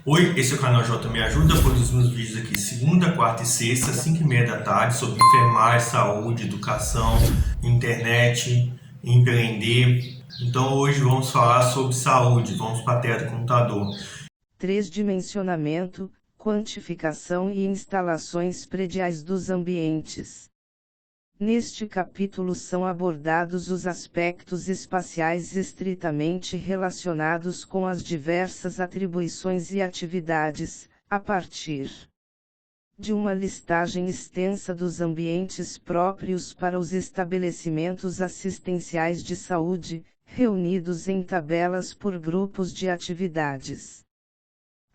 Oi, esse é o canal J Me Ajuda, produzo meus vídeos aqui segunda, quarta e sexta, 5h30 da tarde, sobre enfermagem, saúde, educação, internet, empreender. Então hoje vamos falar sobre saúde, vamos para a tela do computador. Três-dimensionamento, quantificação e instalações prediais dos ambientes. Neste capítulo são abordados os aspectos espaciais estritamente relacionados com as diversas atribuições e atividades, a partir de uma listagem extensa dos ambientes próprios para os estabelecimentos assistenciais de saúde, reunidos em tabelas por grupos de atividades.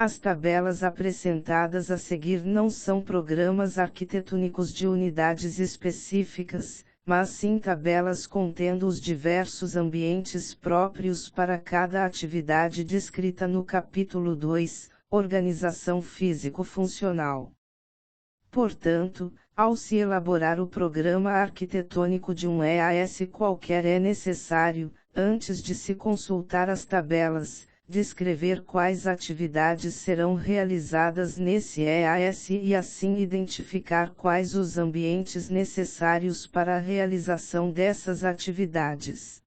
As tabelas apresentadas a seguir não são programas arquitetônicos de unidades específicas, mas sim tabelas contendo os diversos ambientes próprios para cada atividade descrita no capítulo 2, Organização Físico-Funcional. Portanto, ao se elaborar o programa arquitetônico de um EAS qualquer é necessário, antes de se consultar as tabelas, descrever quais atividades serão realizadas nesse EAS e assim identificar quais os ambientes necessários para a realização dessas atividades.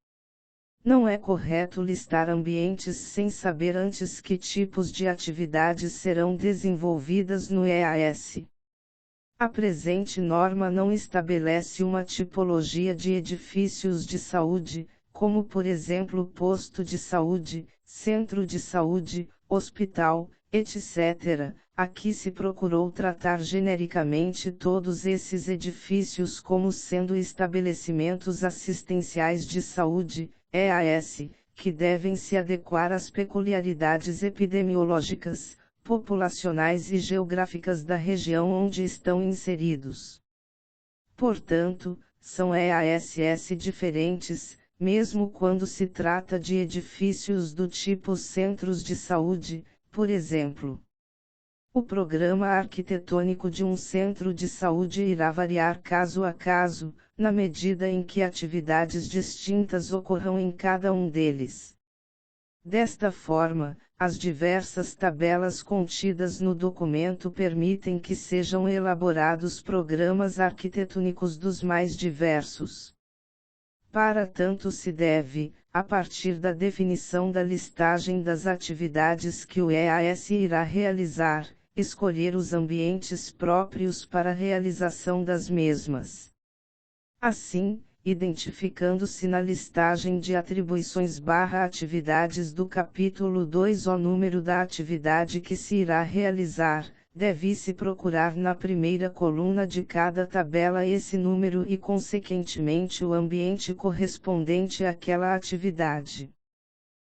Não é correto listar ambientes sem saber antes que tipos de atividades serão desenvolvidas no EAS. A presente norma não estabelece uma tipologia de edifícios de saúde, como por exemplo posto de saúde, centro de saúde, hospital, etc. Aqui se procurou tratar genericamente todos esses edifícios como sendo estabelecimentos assistenciais de saúde, EAS, que devem se adequar às peculiaridades epidemiológicas, populacionais e geográficas da região onde estão inseridos. Portanto, são EASS diferentes, mesmo quando se trata de edifícios do tipo centros de saúde, por exemplo. O programa arquitetônico de um centro de saúde irá variar caso a caso, na medida em que atividades distintas ocorram em cada um deles. Desta forma, as diversas tabelas contidas no documento permitem que sejam elaborados programas arquitetônicos dos mais diversos. Para tanto se deve, a partir da definição da listagem das atividades que o EAS irá realizar, escolher os ambientes próprios para a realização das mesmas. Assim, identificando-se na listagem de atribuições/atividades do capítulo 2 o número da atividade que se irá realizar, deve-se procurar na primeira coluna de cada tabela esse número e consequentemente o ambiente correspondente àquela atividade.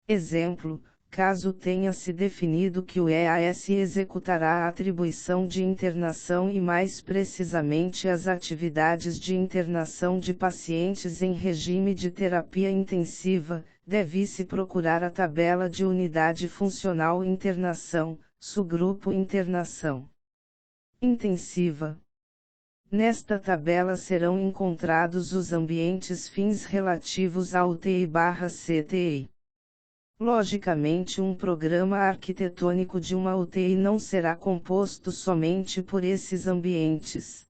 Exemplo: caso tenha-se definido que o EAS executará a atribuição de internação e mais precisamente as atividades de internação de pacientes em regime de terapia intensiva, deve-se procurar a tabela de unidade funcional internação, subgrupo internação intensiva. Nesta tabela serão encontrados os ambientes fins relativos à UTI/CTI. Logicamente, um programa arquitetônico de uma UTI não será composto somente por esses ambientes.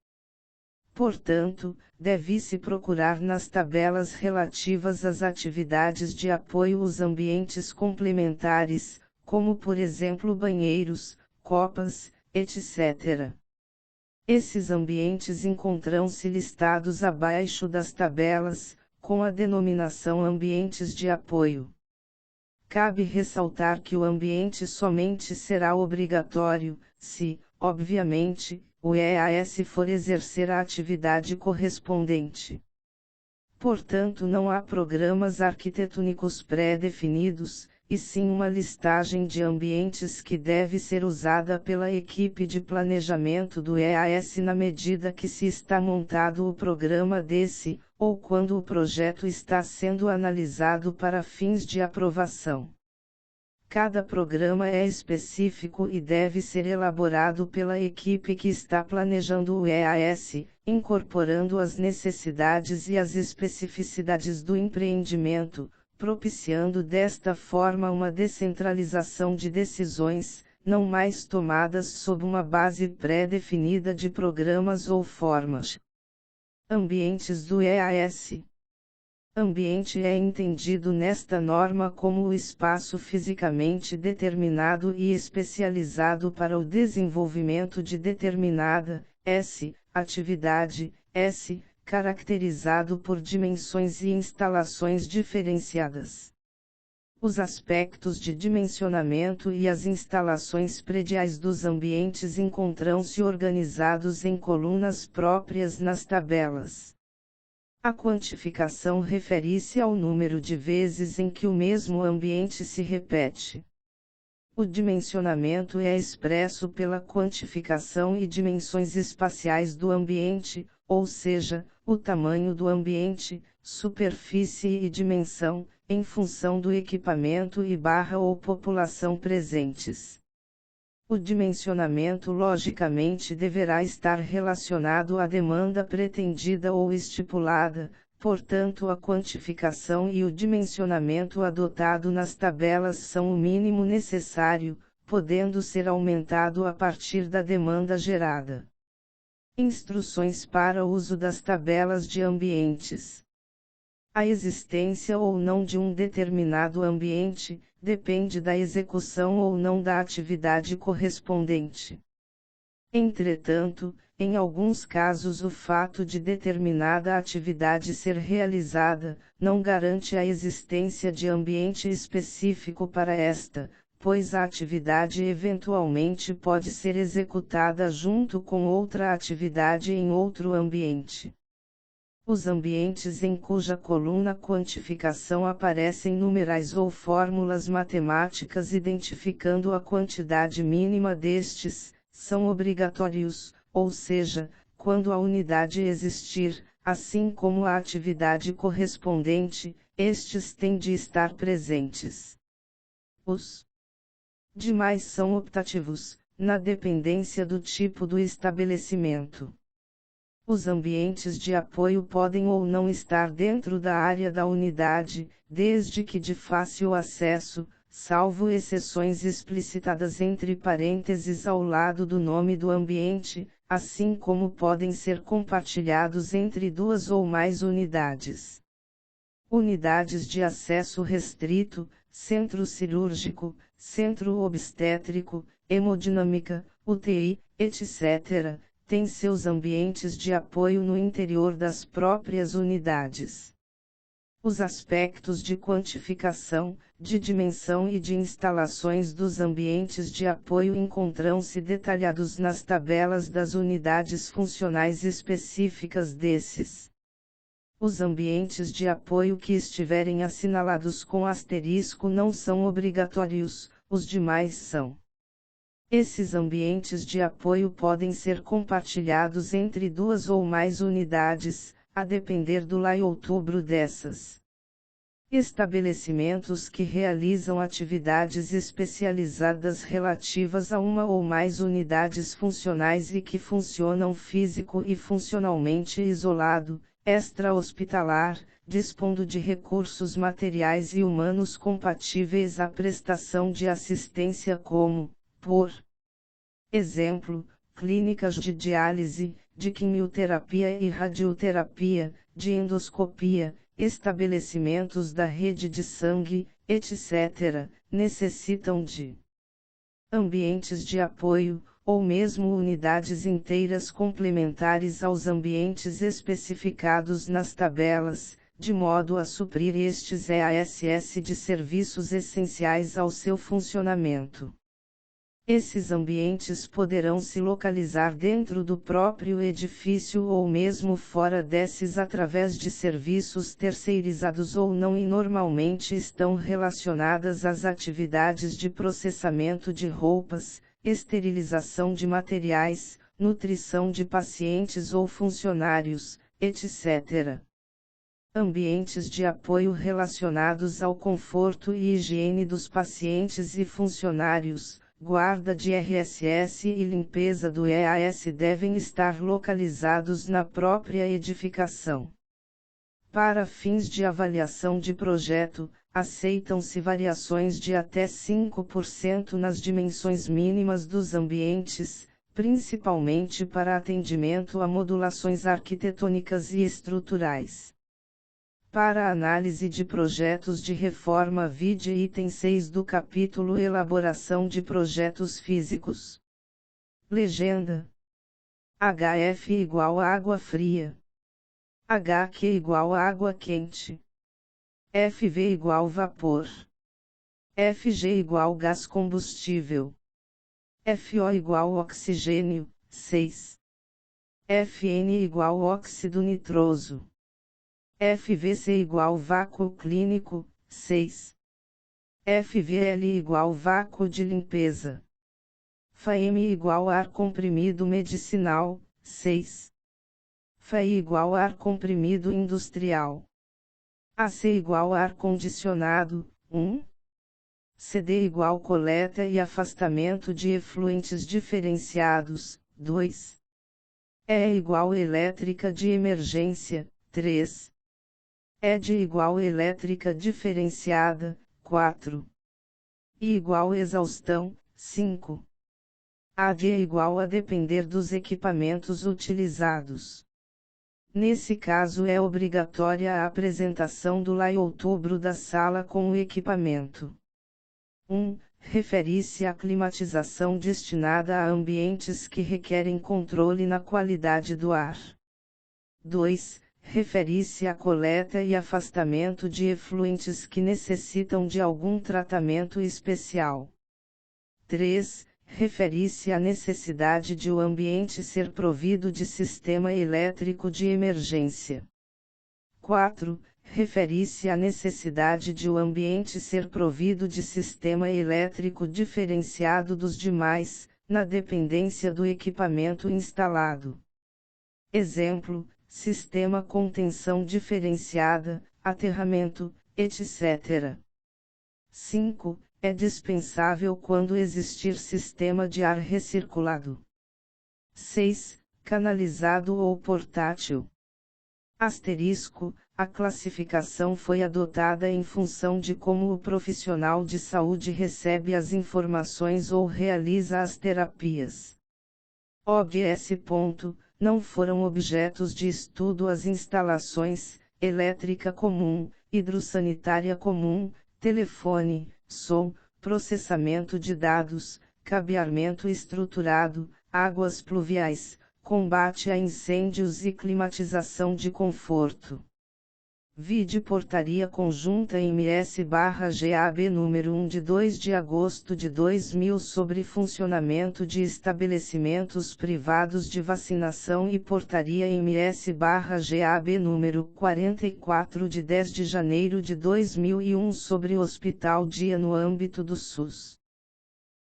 Portanto, deve-se procurar nas tabelas relativas às atividades de apoio os ambientes complementares, como por exemplo banheiros, copas, etc. Esses ambientes encontram-se listados abaixo das tabelas, com a denominação ambientes de apoio. Cabe ressaltar que o ambiente somente será obrigatório, se, obviamente, o EAS for exercer a atividade correspondente. Portanto, não há programas arquitetônicos pré-definidos, e sim uma listagem de ambientes que deve ser usada pela equipe de planejamento do EAS na medida que se está montado o programa desse, ou quando o projeto está sendo analisado para fins de aprovação. Cada programa é específico e deve ser elaborado pela equipe que está planejando o EAS, incorporando as necessidades e as especificidades do empreendimento, propiciando desta forma uma descentralização de decisões, não mais tomadas sob uma base pré-definida de programas ou formas. Ambientes do EAS. Ambiente é entendido nesta norma como o espaço fisicamente determinado e especializado para o desenvolvimento de determinada atividade, caracterizado por dimensões e instalações diferenciadas. Os aspectos de dimensionamento e as instalações prediais dos ambientes encontram-se organizados em colunas próprias nas tabelas. A quantificação refere-se ao número de vezes em que o mesmo ambiente se repete. O dimensionamento é expresso pela quantificação e dimensões espaciais do ambiente, ou seja, o tamanho do ambiente, superfície e dimensão, em função do equipamento ou população presentes. O dimensionamento logicamente deverá estar relacionado à demanda pretendida ou estipulada, portanto a quantificação e o dimensionamento adotado nas tabelas são o mínimo necessário, podendo ser aumentado a partir da demanda gerada. Instruções para o uso das tabelas de ambientes. A existência ou não de um determinado ambiente depende da execução ou não da atividade correspondente. Entretanto, em alguns casos o fato de determinada atividade ser realizada não garante a existência de ambiente específico para esta, pois a atividade eventualmente pode ser executada junto com outra atividade em outro ambiente. Os ambientes em cuja coluna quantificação aparecem numerais ou fórmulas matemáticas identificando a quantidade mínima destes, são obrigatórios, ou seja, quando a unidade existir, assim como a atividade correspondente, estes têm de estar presentes. Os demais são optativos, na dependência do tipo do estabelecimento. Os ambientes de apoio podem ou não estar dentro da área da unidade, desde que de fácil acesso, salvo exceções explicitadas entre parênteses ao lado do nome do ambiente, assim como podem ser compartilhados entre duas ou mais unidades. Unidades de acesso restrito, centro cirúrgico, centro obstétrico, hemodinâmica, UTI, etc., têm seus ambientes de apoio no interior das próprias unidades. Os aspectos de quantificação, de dimensão e de instalações dos ambientes de apoio encontram-se detalhados nas tabelas das unidades funcionais específicas desses. Os ambientes de apoio que estiverem assinalados com asterisco não são obrigatórios, os demais são. Esses ambientes de apoio podem ser compartilhados entre duas ou mais unidades, a depender do layout dessas. Estabelecimentos que realizam atividades especializadas relativas a uma ou mais unidades funcionais e que funcionam físico e funcionalmente isolado, extra-hospitalar, dispondo de recursos materiais e humanos compatíveis à prestação de assistência como, por exemplo, clínicas de diálise, de quimioterapia e radioterapia, de endoscopia, estabelecimentos da rede de sangue, etc., necessitam de ambientes de apoio, ou mesmo unidades inteiras complementares aos ambientes especificados nas tabelas, de modo a suprir estes EASS de serviços essenciais ao seu funcionamento. Esses ambientes poderão se localizar dentro do próprio edifício ou mesmo fora desses através de serviços terceirizados ou não e normalmente estão relacionadas às atividades de processamento de roupas, esterilização de materiais, nutrição de pacientes ou funcionários, etc. Ambientes de apoio relacionados ao conforto e higiene dos pacientes e funcionários, guarda de RSS e limpeza do EAS devem estar localizados na própria edificação. Para fins de avaliação de projeto, aceitam-se variações de até 5% nas dimensões mínimas dos ambientes, principalmente para atendimento a modulações arquitetônicas e estruturais. Para análise de projetos de reforma, vide item 6 do capítulo Elaboração de projetos físicos. Legenda: HF igual a água fria. HQ igual a água quente. FV igual vapor. FG igual gás combustível. FO igual oxigênio, 6. FN igual óxido nitroso. FVC igual vácuo clínico, 6. FVL igual vácuo de limpeza. FAM igual ar comprimido medicinal, 6. FAI igual ar comprimido industrial. AC igual ar condicionado, 1. CD igual coleta e afastamento de efluentes diferenciados, 2. E igual elétrica de emergência, 3. ED igual elétrica diferenciada, 4. I igual exaustão, 5. AD igual a depender dos equipamentos utilizados. Nesse caso é obrigatória a apresentação do outubro da sala com o equipamento. 1. Refere-se à climatização destinada a ambientes que requerem controle na qualidade do ar. 2. Refere-se à coleta e afastamento de efluentes que necessitam de algum tratamento especial. 3. Refere-se à necessidade de o ambiente ser provido de sistema elétrico de emergência. 4. Refere-se à necessidade de o ambiente ser provido de sistema elétrico diferenciado dos demais, na dependência do equipamento instalado. Exemplo: sistema com tensão diferenciada, aterramento, etc. 5. É dispensável quando existir sistema de ar recirculado. 6. Canalizado ou portátil. Asterisco: a classificação foi adotada em função de como o profissional de saúde recebe as informações ou realiza as terapias. OBS. Não foram objetos de estudo as instalações, elétrica comum, hidrossanitária comum, telefone, som, processamento de dados, cabeamento estruturado, águas pluviais, combate a incêndios e climatização de conforto. Vide Portaria Conjunta MS/GAB número 1 de 2 de agosto de 2000 sobre funcionamento de estabelecimentos privados de vacinação e Portaria MS/GAB número 44 de 10 de janeiro de 2001 sobre Hospital Dia no âmbito do SUS.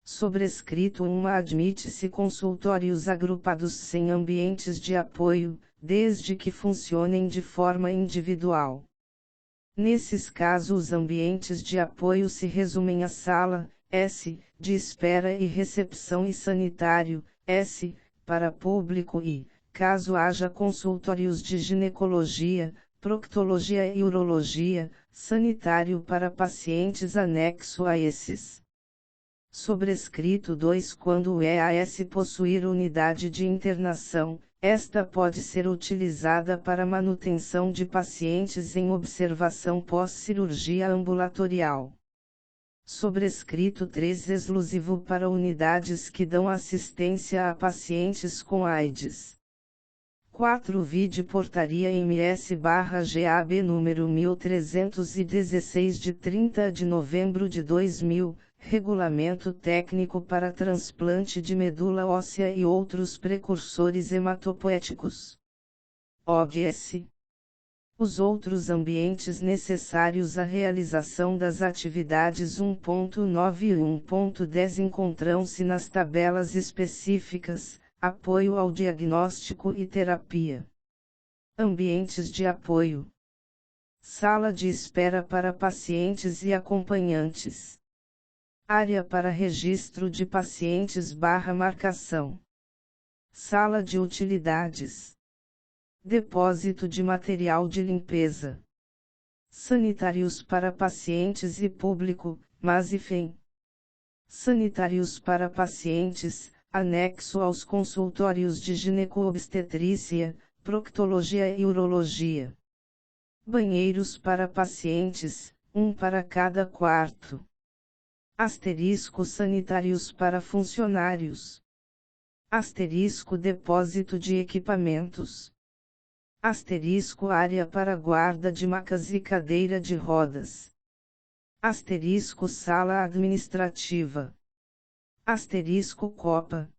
Sobrescrito 1. Admite-se consultórios agrupados sem ambientes de apoio, desde que funcionem de forma individual. Nesses casos os ambientes de apoio se resumem a sala, S, de espera e recepção e sanitário, S, para público e, caso haja consultórios de ginecologia, proctologia e urologia, sanitário para pacientes anexo a esses. Sobrescrito 2. Quando o EAS possuir unidade de internação, esta pode ser utilizada para manutenção de pacientes em observação pós-cirurgia ambulatorial. Sobrescrito 3. Exclusivo para unidades que dão assistência a pacientes com AIDS. 4. Vide Portaria MS/GAB número 1316 de 30 de novembro de 2000, Regulamento Técnico para Transplante de Medula Óssea e outros precursores hematopoéticos. OBS. Os outros ambientes necessários à realização das atividades 1.9 e 1.10 encontram-se nas tabelas específicas. Apoio ao diagnóstico e terapia. Ambientes de apoio. Sala de espera para pacientes e acompanhantes. Área para registro de pacientes/marcação. Sala de utilidades. Depósito de material de limpeza. Sanitários para pacientes e público, mas e fim. Sanitários para pacientes, anexo aos consultórios de gineco-obstetrícia, proctologia e urologia. Banheiros para pacientes, um para cada quarto. Asterisco sanitários para funcionários. Asterisco depósito de equipamentos. Asterisco área para guarda de macas e cadeira de rodas. Asterisco sala administrativa. Asterisco copa.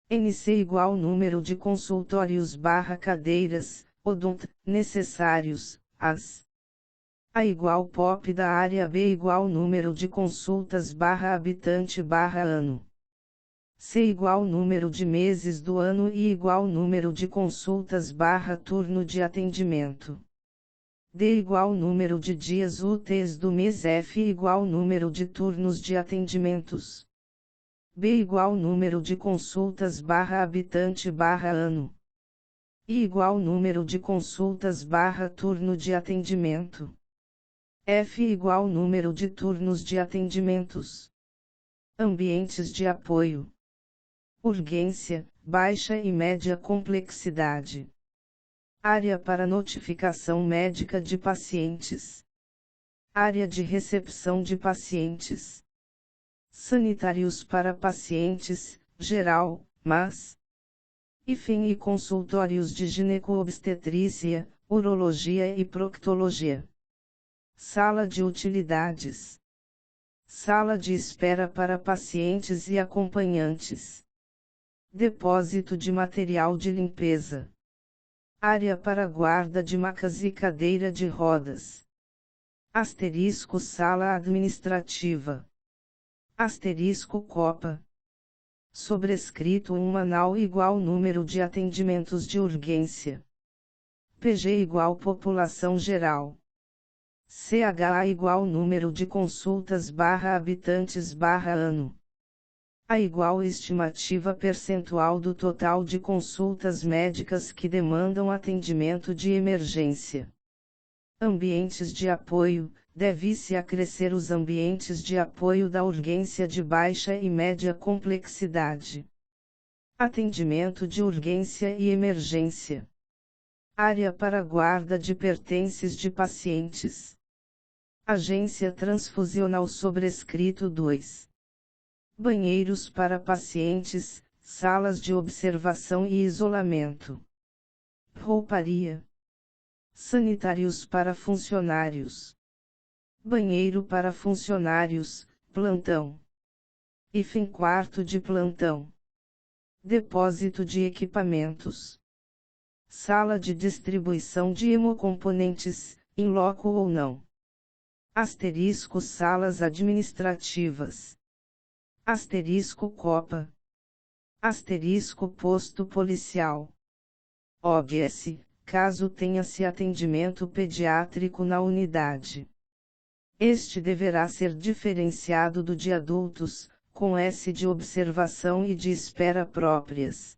NC igual número de consultórios / cadeiras, odont, necessários, as. A igual POP da área B igual número de consultas / habitante / ano. C igual número de meses do ano e igual número de consultas / turno de atendimento. D igual número de dias úteis do mês. F igual número de turnos de atendimentos. B igual número de consultas / habitante / ano. I igual número de consultas / turno de atendimento. F igual número de turnos de atendimentos. Ambientes de apoio. Urgência, baixa e média complexidade. Área para notificação médica de pacientes. Área de recepção de pacientes. Sanitários para pacientes, geral, mas. E consultórios de gineco-obstetrícia, urologia e proctologia. Sala de utilidades. Sala de espera para pacientes e acompanhantes. Depósito de material de limpeza. Área para guarda de macas e cadeira de rodas. Asterisco sala administrativa. Asterisco copa. Sobrescrito anal igual número de atendimentos de urgência. PG igual população geral. CHA igual número de consultas / habitantes / ano. A igual estimativa percentual do total de consultas médicas que demandam atendimento de emergência. Ambientes de apoio, deve-se acrescer os ambientes de apoio da urgência de baixa e média complexidade. Atendimento de urgência e emergência. Área para guarda de pertences de pacientes. Agência transfusional sobrescrito 2. Banheiros para pacientes, salas de observação e isolamento. Rouparia. Sanitários para funcionários. Banheiro para funcionários, plantão. Quarto de plantão. Depósito de equipamentos. Sala de distribuição de hemocomponentes, in loco ou não. Asterisco salas administrativas. Asterisco copa. Asterisco posto policial. OBS, caso tenha-se atendimento pediátrico na unidade. Este deverá ser diferenciado do de adultos, com S de observação e de espera próprias.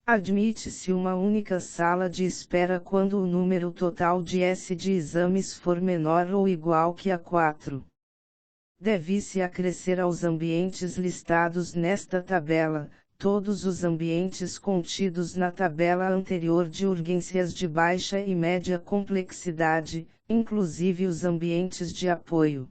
Admite-se uma única sala de espera quando o número total de S de exames for menor ou igual que a 4. Deve-se acrescer aos ambientes listados nesta tabela, todos os ambientes contidos na tabela anterior de urgências de baixa e média complexidade, inclusive os ambientes de apoio.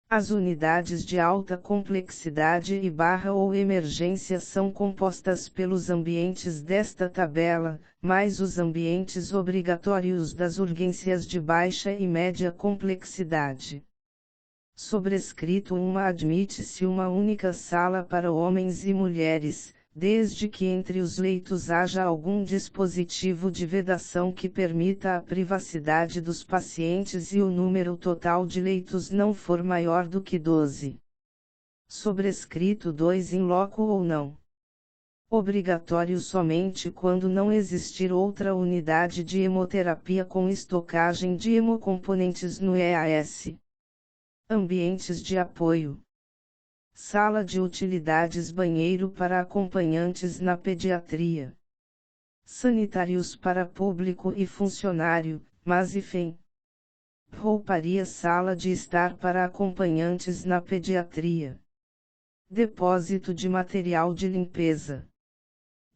As unidades de alta complexidade e / ou emergência são compostas pelos ambientes desta tabela, mais os ambientes obrigatórios das urgências de baixa e média complexidade. Sobrescrito admite-se uma única sala para homens e mulheres, desde que entre os leitos haja algum dispositivo de vedação que permita a privacidade dos pacientes e o número total de leitos não for maior do que 12. Sobrescrito 2 in loco ou não. Obrigatório somente quando não existir outra unidade de hemoterapia com estocagem de hemocomponentes no EAS. Ambientes de apoio. Sala de utilidades banheiro para acompanhantes na pediatria. Sanitários para público e funcionário, mas rouparia, sala de estar para acompanhantes na pediatria, depósito de material de limpeza,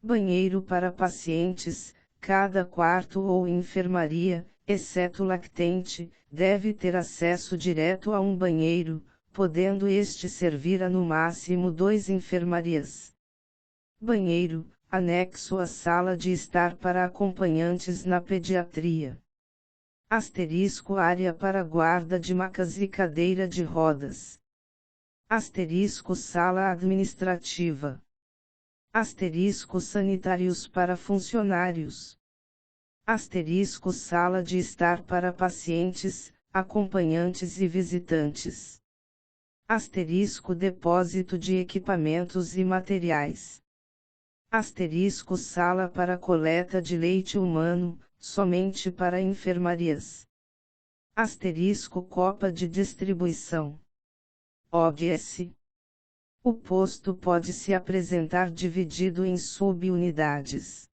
banheiro para pacientes. Cada quarto ou enfermaria, exceto lactente, deve ter acesso direto a um banheiro, podendo este servir a no máximo 2 enfermarias. Banheiro, anexo à sala de estar para acompanhantes na pediatria. Asterisco, área para guarda de macas e cadeira de rodas. Asterisco, sala administrativa. Asterisco, sanitários para funcionários. Asterisco, sala de estar para pacientes, acompanhantes e visitantes. Asterisco, depósito de equipamentos e materiais. Asterisco, sala para coleta de leite humano, somente para enfermarias. Asterisco, copa de distribuição. OGS. O posto pode se apresentar dividido em subunidades.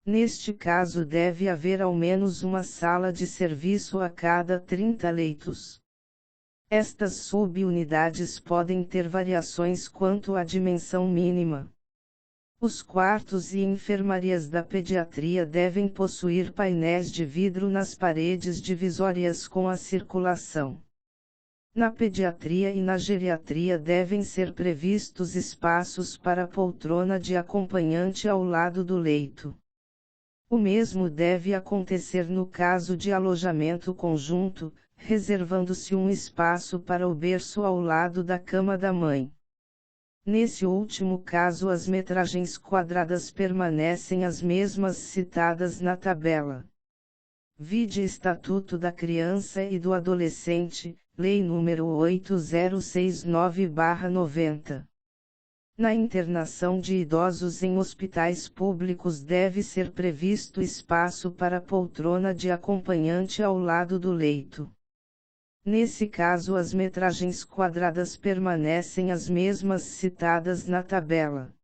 Neste caso deve haver ao menos uma sala de serviço a cada 30 leitos. Estas subunidades podem ter variações quanto à dimensão mínima. Os quartos e enfermarias da pediatria devem possuir painéis de vidro nas paredes divisórias com a circulação. Na pediatria e na geriatria devem ser previstos espaços para poltrona de acompanhante ao lado do leito. O mesmo deve acontecer no caso de alojamento conjunto, reservando-se um espaço para o berço ao lado da cama da mãe. Nesse último caso, as metragens quadradas permanecem as mesmas citadas na tabela. Vide Estatuto da Criança e do Adolescente, Lei nº 8069/90. Na internação de idosos em hospitais públicos deve ser previsto espaço para poltrona de acompanhante ao lado do leito. Nesse caso, as metragens quadradas permanecem as mesmas citadas na tabela.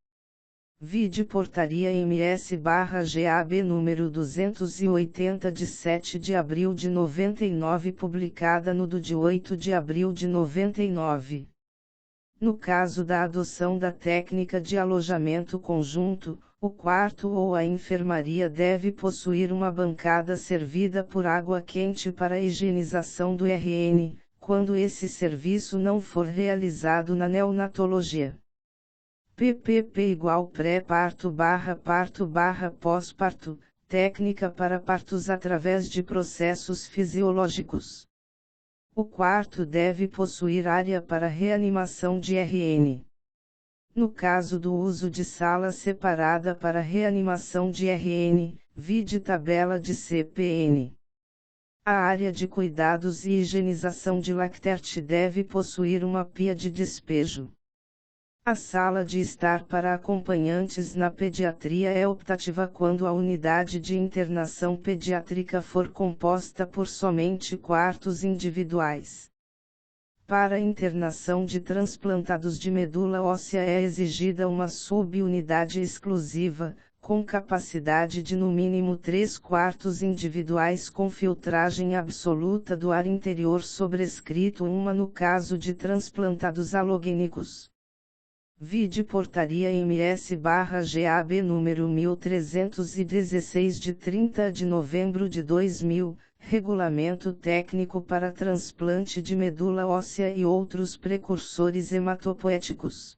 Vide Portaria MS/GAB número 280 de 7 de abril de 99, publicada no do de 8 de abril de 99. No caso da adoção da técnica de alojamento conjunto, o quarto ou a enfermaria deve possuir uma bancada servida por água quente para a higienização do RN, quando esse serviço não for realizado na neonatologia. PPP = pré-parto/parto/pós-parto, técnica para partos através de processos fisiológicos. O quarto deve possuir área para reanimação de RN. No caso do uso de sala separada para reanimação de RN, vide tabela de CPN. A área de cuidados e higienização de lacterte deve possuir uma pia de despejo. A sala de estar para acompanhantes na pediatria é optativa quando a unidade de internação pediátrica for composta por somente quartos individuais. Para a internação de transplantados de medula óssea é exigida uma subunidade exclusiva, com capacidade de no mínimo 3 quartos individuais com filtragem absoluta do ar interior, sobrescrito uma no caso de transplantados alogênicos. Vide Portaria MS/GAB número 1316 de 30 de novembro de 2000, Regulamento Técnico para Transplante de Medula Óssea e outros precursores hematopoéticos.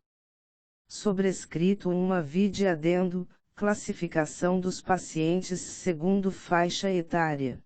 Sobrescrito uma vide adendo, classificação dos pacientes segundo faixa etária.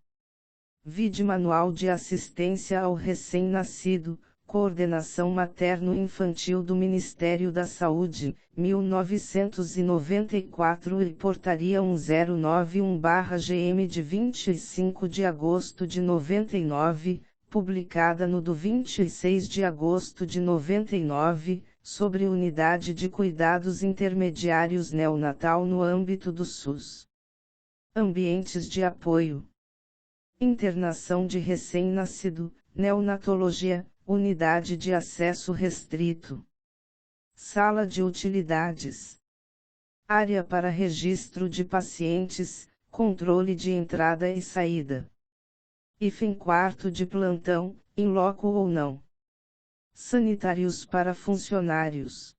Vide Manual de Assistência ao Recém-Nascido, Coordenação Materno-Infantil do Ministério da Saúde, 1994 e Portaria 1091/GM de 25 de agosto de 99, publicada no do 26 de agosto de 99, sobre Unidade de Cuidados Intermediários Neonatal no âmbito do SUS. Ambientes de apoio. Internação de recém-nascido, neonatologia, unidade de acesso restrito. Sala de utilidades. Área para registro de pacientes, controle de entrada e saída. Quarto de plantão, em loco ou não. Sanitários para funcionários.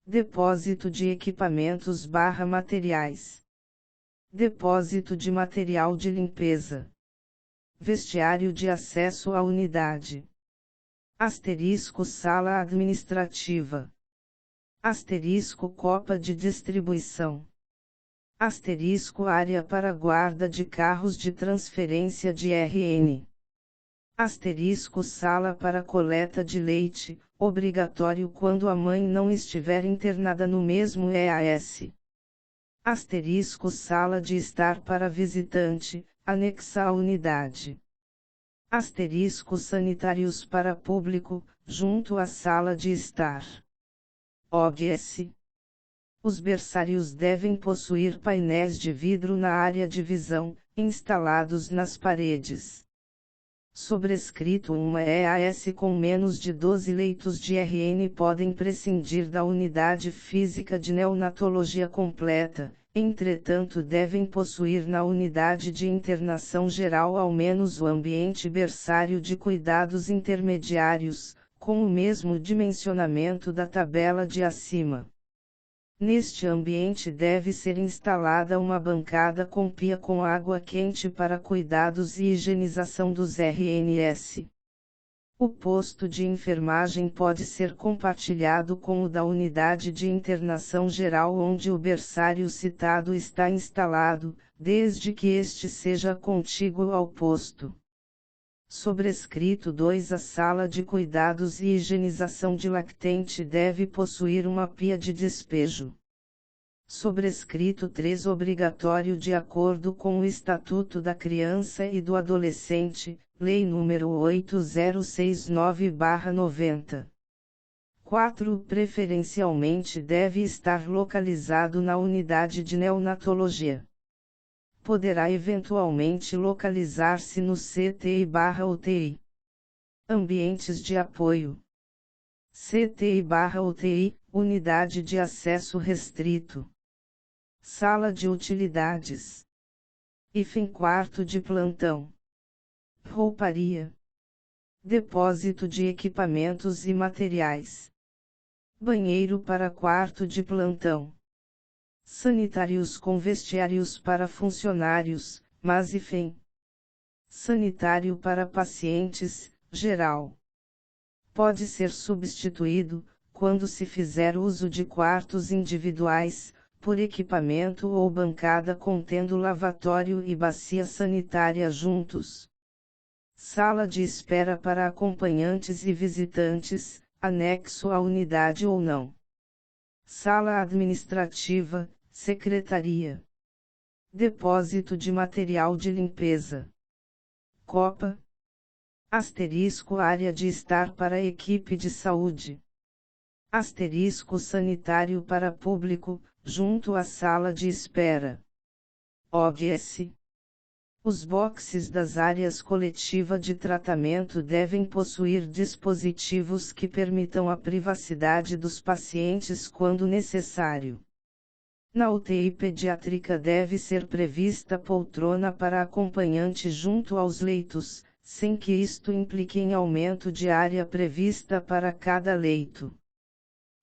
Depósito de equipamentos/materiais. Depósito de material de limpeza. Vestiário de acesso à unidade. Sala administrativa. Copa de distribuição. Área para guarda de carros de transferência de RN. Sala para coleta de leite, obrigatório quando a mãe não estiver internada no mesmo EAS. Sala de estar para visitante, anexa à unidade. Sanitários para público, junto à sala de estar. OBS. Os berçários devem possuir painéis de vidro na área de visão, instalados nas paredes. Sobrescrito uma EAS com menos de 12 leitos de RN podem prescindir da unidade física de neonatologia completa, entretanto devem possuir na unidade de internação geral ao menos o ambiente berçário de cuidados intermediários, com o mesmo dimensionamento da tabela de acima. Neste ambiente deve ser instalada uma bancada com pia com água quente para cuidados e higienização dos RNS. O posto de enfermagem pode ser compartilhado com o da unidade de internação geral onde o berçário citado está instalado, desde que este seja contíguo ao posto. Sobrescrito 2 A sala de cuidados e higienização de lactente deve possuir uma pia de despejo. Sobrescrito 3 Obrigatório de acordo com o Estatuto da Criança e do Adolescente, Lei nº 8069/90. 4 Preferencialmente deve estar localizado na unidade de neonatologia. Poderá eventualmente localizar-se no CTI/UTI. Ambientes de apoio. CTI/UTI, unidade de acesso restrito. Sala de utilidades. Quarto de plantão. Rouparia. Depósito de equipamentos e materiais. Banheiro para quarto de plantão. Sanitários com vestiários para funcionários, mas Sanitário para pacientes, geral. Pode ser substituído, quando se fizer uso de quartos individuais, por equipamento ou bancada contendo lavatório e bacia sanitária juntos. Sala de espera para acompanhantes e visitantes, anexo à unidade ou não. Sala administrativa, secretaria. Depósito de material de limpeza. Copa. Área de estar para equipe de saúde. Sanitário para público, junto à sala de espera. OBS. Os boxes das áreas coletiva de tratamento devem possuir dispositivos que permitam a privacidade dos pacientes quando necessário. Na UTI pediátrica deve ser prevista poltrona para acompanhante junto aos leitos, sem que isto implique em aumento de área prevista para cada leito.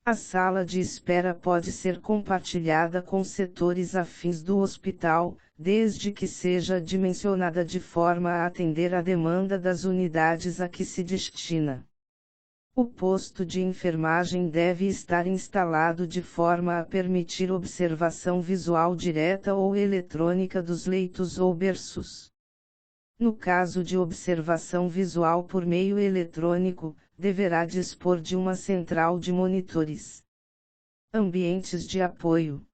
A sala de espera pode ser compartilhada com setores afins do hospital, desde que seja dimensionada de forma a atender à demanda das unidades a que se destina. O posto de enfermagem deve estar instalado de forma a permitir observação visual direta ou eletrônica dos leitos ou berços. No caso de observação visual por meio eletrônico, deverá dispor de uma central de monitores. Ambientes de apoio.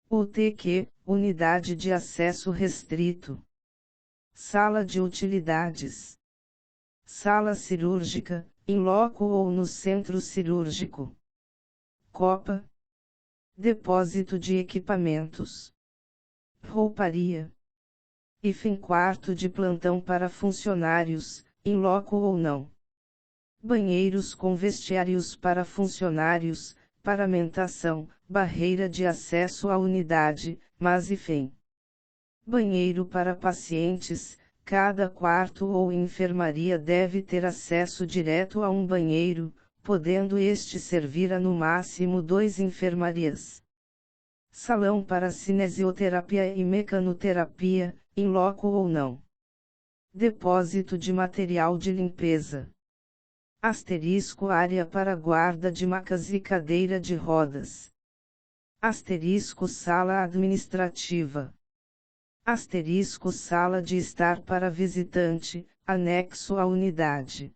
UTQ, Unidade de Acesso Restrito. Sala de utilidades. Sala cirúrgica, em loco ou no centro cirúrgico. Copa. Depósito de equipamentos. Rouparia. Quarto de plantão para funcionários, em loco ou não. Banheiros com vestiários para funcionários, paramentação, barreira de acesso à unidade, mas Banheiro para pacientes, Cada quarto ou enfermaria deve ter acesso direto a um banheiro, podendo este servir a no máximo 2 enfermarias. Salão para cinesioterapia e mecanoterapia, in loco ou não. Depósito de material de limpeza. Asterisco área para guarda de macas e cadeira de rodas. Asterisco sala administrativa. Asterisco sala de estar para visitante, anexo à unidade.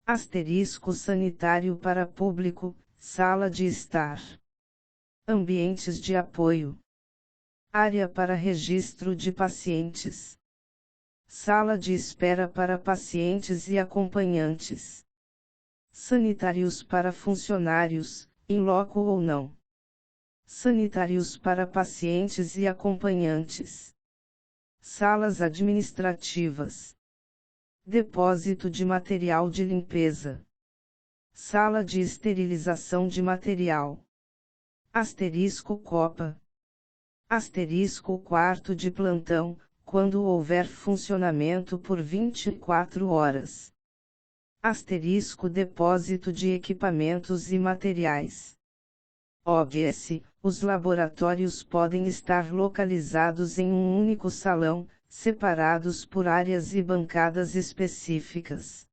Asterisco sanitário para público, sala de estar. Ambientes de apoio. Área para registro de pacientes. Sala de espera para pacientes e acompanhantes. Sanitários para funcionários, in loco ou não. Sanitários para pacientes e acompanhantes. Salas administrativas. Depósito de material de limpeza. Sala de esterilização de material. Asterisco copa. Asterisco quarto de plantão, quando houver funcionamento por 24 horas. Asterisco depósito de equipamentos e materiais. OBS, os laboratórios podem estar localizados em um único salão, separados por áreas e bancadas específicas.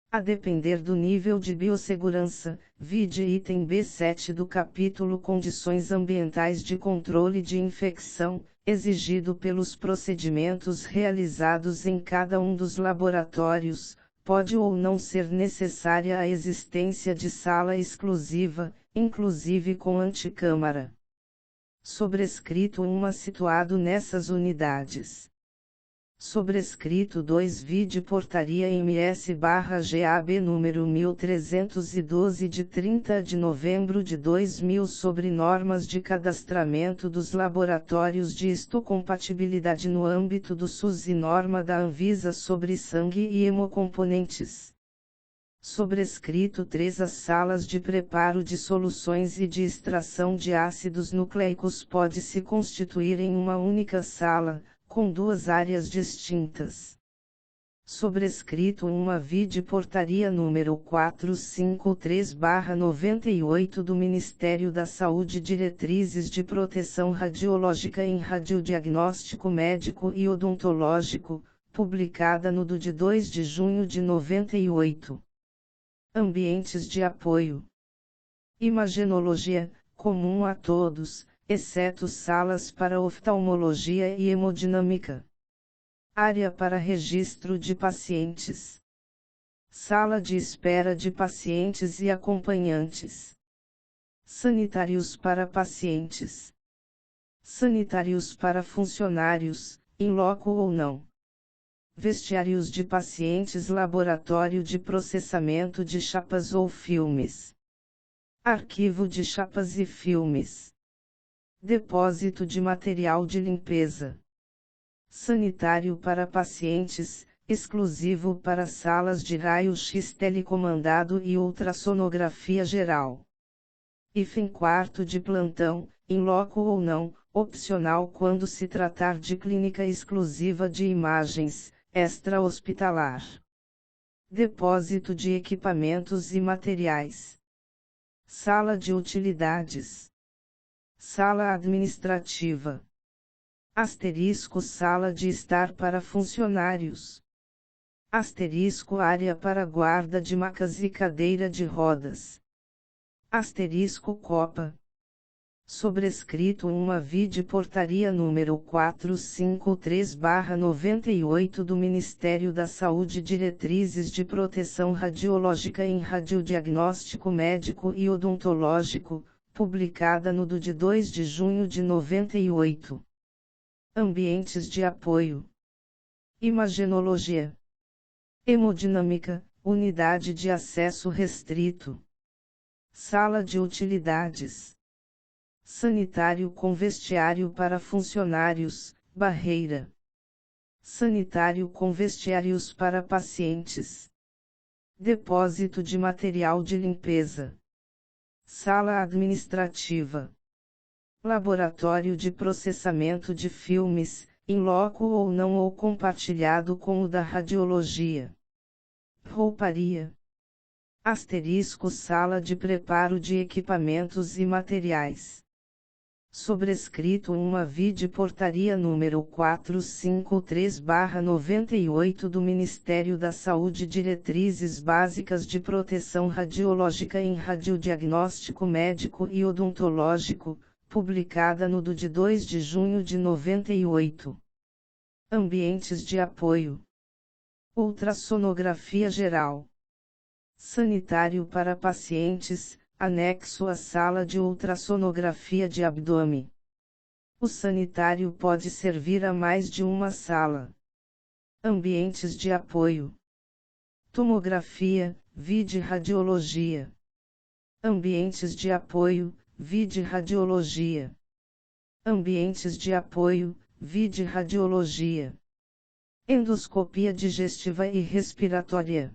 A depender do nível de biossegurança, vide item B7 do capítulo Condições ambientais de controle de infecção, exigido pelos procedimentos realizados em cada um dos laboratórios, pode ou não ser necessária a existência de sala exclusiva, inclusive com anticâmara. Sobrescrito 1 situado nessas unidades. Sobrescrito 2 vide Portaria MS/GAB número 1312 de 30 de novembro de 2000 sobre normas de cadastramento dos laboratórios de histocompatibilidade no âmbito do SUS e norma da Anvisa sobre sangue e hemocomponentes. Sobrescrito 3 As salas de preparo de soluções e de extração de ácidos nucleicos pode se constituir em uma única sala, com 2 áreas distintas. Sobrescrito 1 vide Portaria número 453/98 do Ministério da Saúde Diretrizes de Proteção Radiológica em Radiodiagnóstico Médico e Odontológico, publicada no de 2 de junho de 98. Ambientes de apoio. Imagenologia, comum a todos, exceto salas para oftalmologia e hemodinâmica. Área para registro de pacientes. Sala de espera de pacientes e acompanhantes. Sanitários para pacientes. Sanitários para funcionários, in loco ou não. Vestiários de pacientes. Laboratório de processamento de chapas ou filmes. Arquivo de chapas e filmes. Depósito de material de limpeza. Sanitário para pacientes, exclusivo para salas de raio-x telecomandado e ultrassonografia geral. Hífen quarto de plantão, in loco ou não, opcional quando se tratar de clínica exclusiva de imagens, extra-hospitalar. Depósito de equipamentos e materiais. Sala de utilidades. Sala administrativa. Asterisco sala de estar para funcionários. Asterisco área para guarda de macas e cadeira de rodas. Asterisco copa. Sobrescrito 1 vide Portaria número 453/98 do Ministério da Saúde Diretrizes de Proteção Radiológica em Radiodiagnóstico Médico e Odontológico, publicada no de 2 de junho de 98. Ambientes de apoio. Imagenologia. Hemodinâmica, unidade de acesso restrito. Sala de utilidades. Sanitário com vestiário para funcionários, barreira. Sanitário com vestiários para pacientes. Depósito de material de limpeza. Sala administrativa. Laboratório de processamento de filmes, in loco ou não ou compartilhado com o da radiologia. Rouparia. Asterisco sala de preparo de equipamentos e materiais. Sobrescrito uma vide portaria número 453/98 do Ministério da Saúde Diretrizes Básicas de Proteção Radiológica em Radiodiagnóstico Médico e Odontológico, publicada no de 2 de junho de 98. Ambientes de apoio. Ultrassonografia geral. Sanitário para pacientes, anexo à sala de ultrassonografia de abdômen. O sanitário pode servir a mais de uma sala. Ambientes de apoio. Tomografia, vide radiologia. Ambientes de apoio, vide radiologia. Ambientes de apoio, vide radiologia. Endoscopia digestiva e respiratória.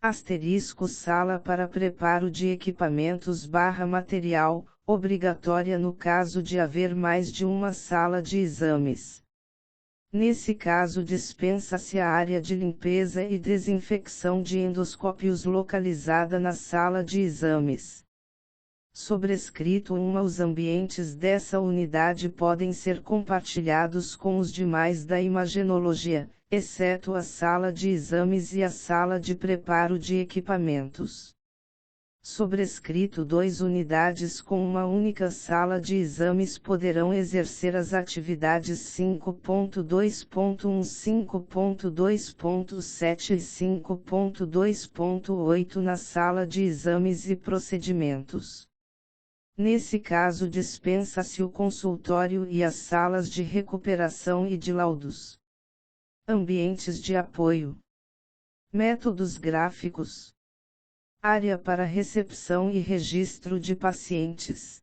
Asterisco sala para preparo de equipamentos/material, obrigatória no caso de haver mais de uma sala de exames. Nesse caso dispensa-se a área de limpeza e desinfecção de endoscópios localizada na sala de exames. Sobrescrito os ambientes dessa unidade podem ser compartilhados com os demais da imagenologia, exceto a sala de exames e a sala de preparo de equipamentos. Sobrescrito 2 unidades com uma única sala de exames poderão exercer as atividades 5.2.1, 5.2.7 e 5.2.8 na sala de exames e procedimentos. Nesse caso dispensa-se o consultório e as salas de recuperação e de laudos. Ambientes de apoio. Métodos gráficos. Área para recepção e registro de pacientes.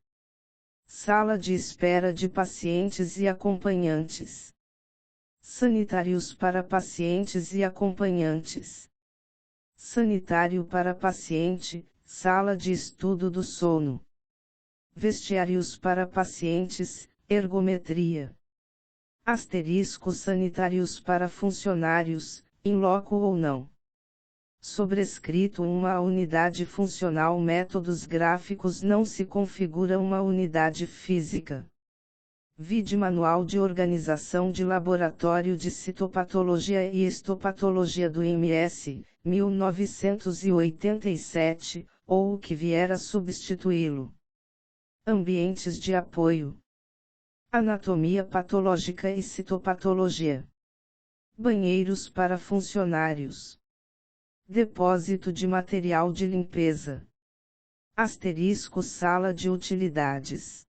Sala de espera de pacientes e acompanhantes. Sanitários para pacientes e acompanhantes. Sanitário para paciente, sala de estudo do sono. Vestiários para pacientes, ergometria. Asterisco sanitários para funcionários, in loco ou não. Sobrescrito uma unidade funcional. Métodos gráficos não se configura uma unidade física. Vide Manual de Organização de Laboratório de Citopatologia e Histopatologia do MS, 1987, ou o que vier a substituí-lo. Ambientes de apoio. Anatomia patológica e citopatologia. Banheiros para funcionários. Depósito de material de limpeza. Asterisco sala de utilidades.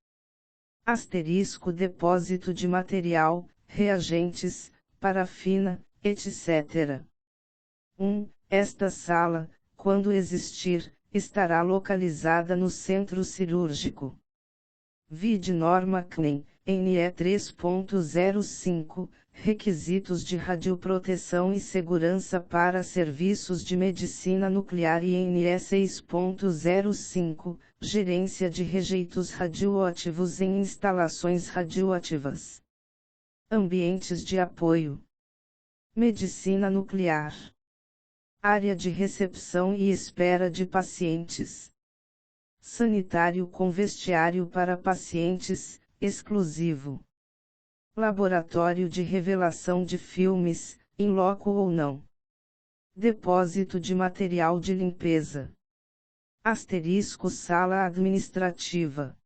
Asterisco depósito de material, reagentes, parafina, etc. 1. Esta sala, quando existir, estará localizada no centro cirúrgico. Vide norma CNEM, NE 3.05, Requisitos de Radioproteção e Segurança para Serviços de Medicina Nuclear e NE 6.05, Gerência de Rejeitos Radioativos em Instalações Radioativas. Ambientes de apoio. Medicina nuclear. Área de recepção e espera de pacientes. Sanitário com vestiário para pacientes, exclusivo. Laboratório de revelação de filmes, in loco ou não. Depósito de material de limpeza. Asterisco sala administrativa.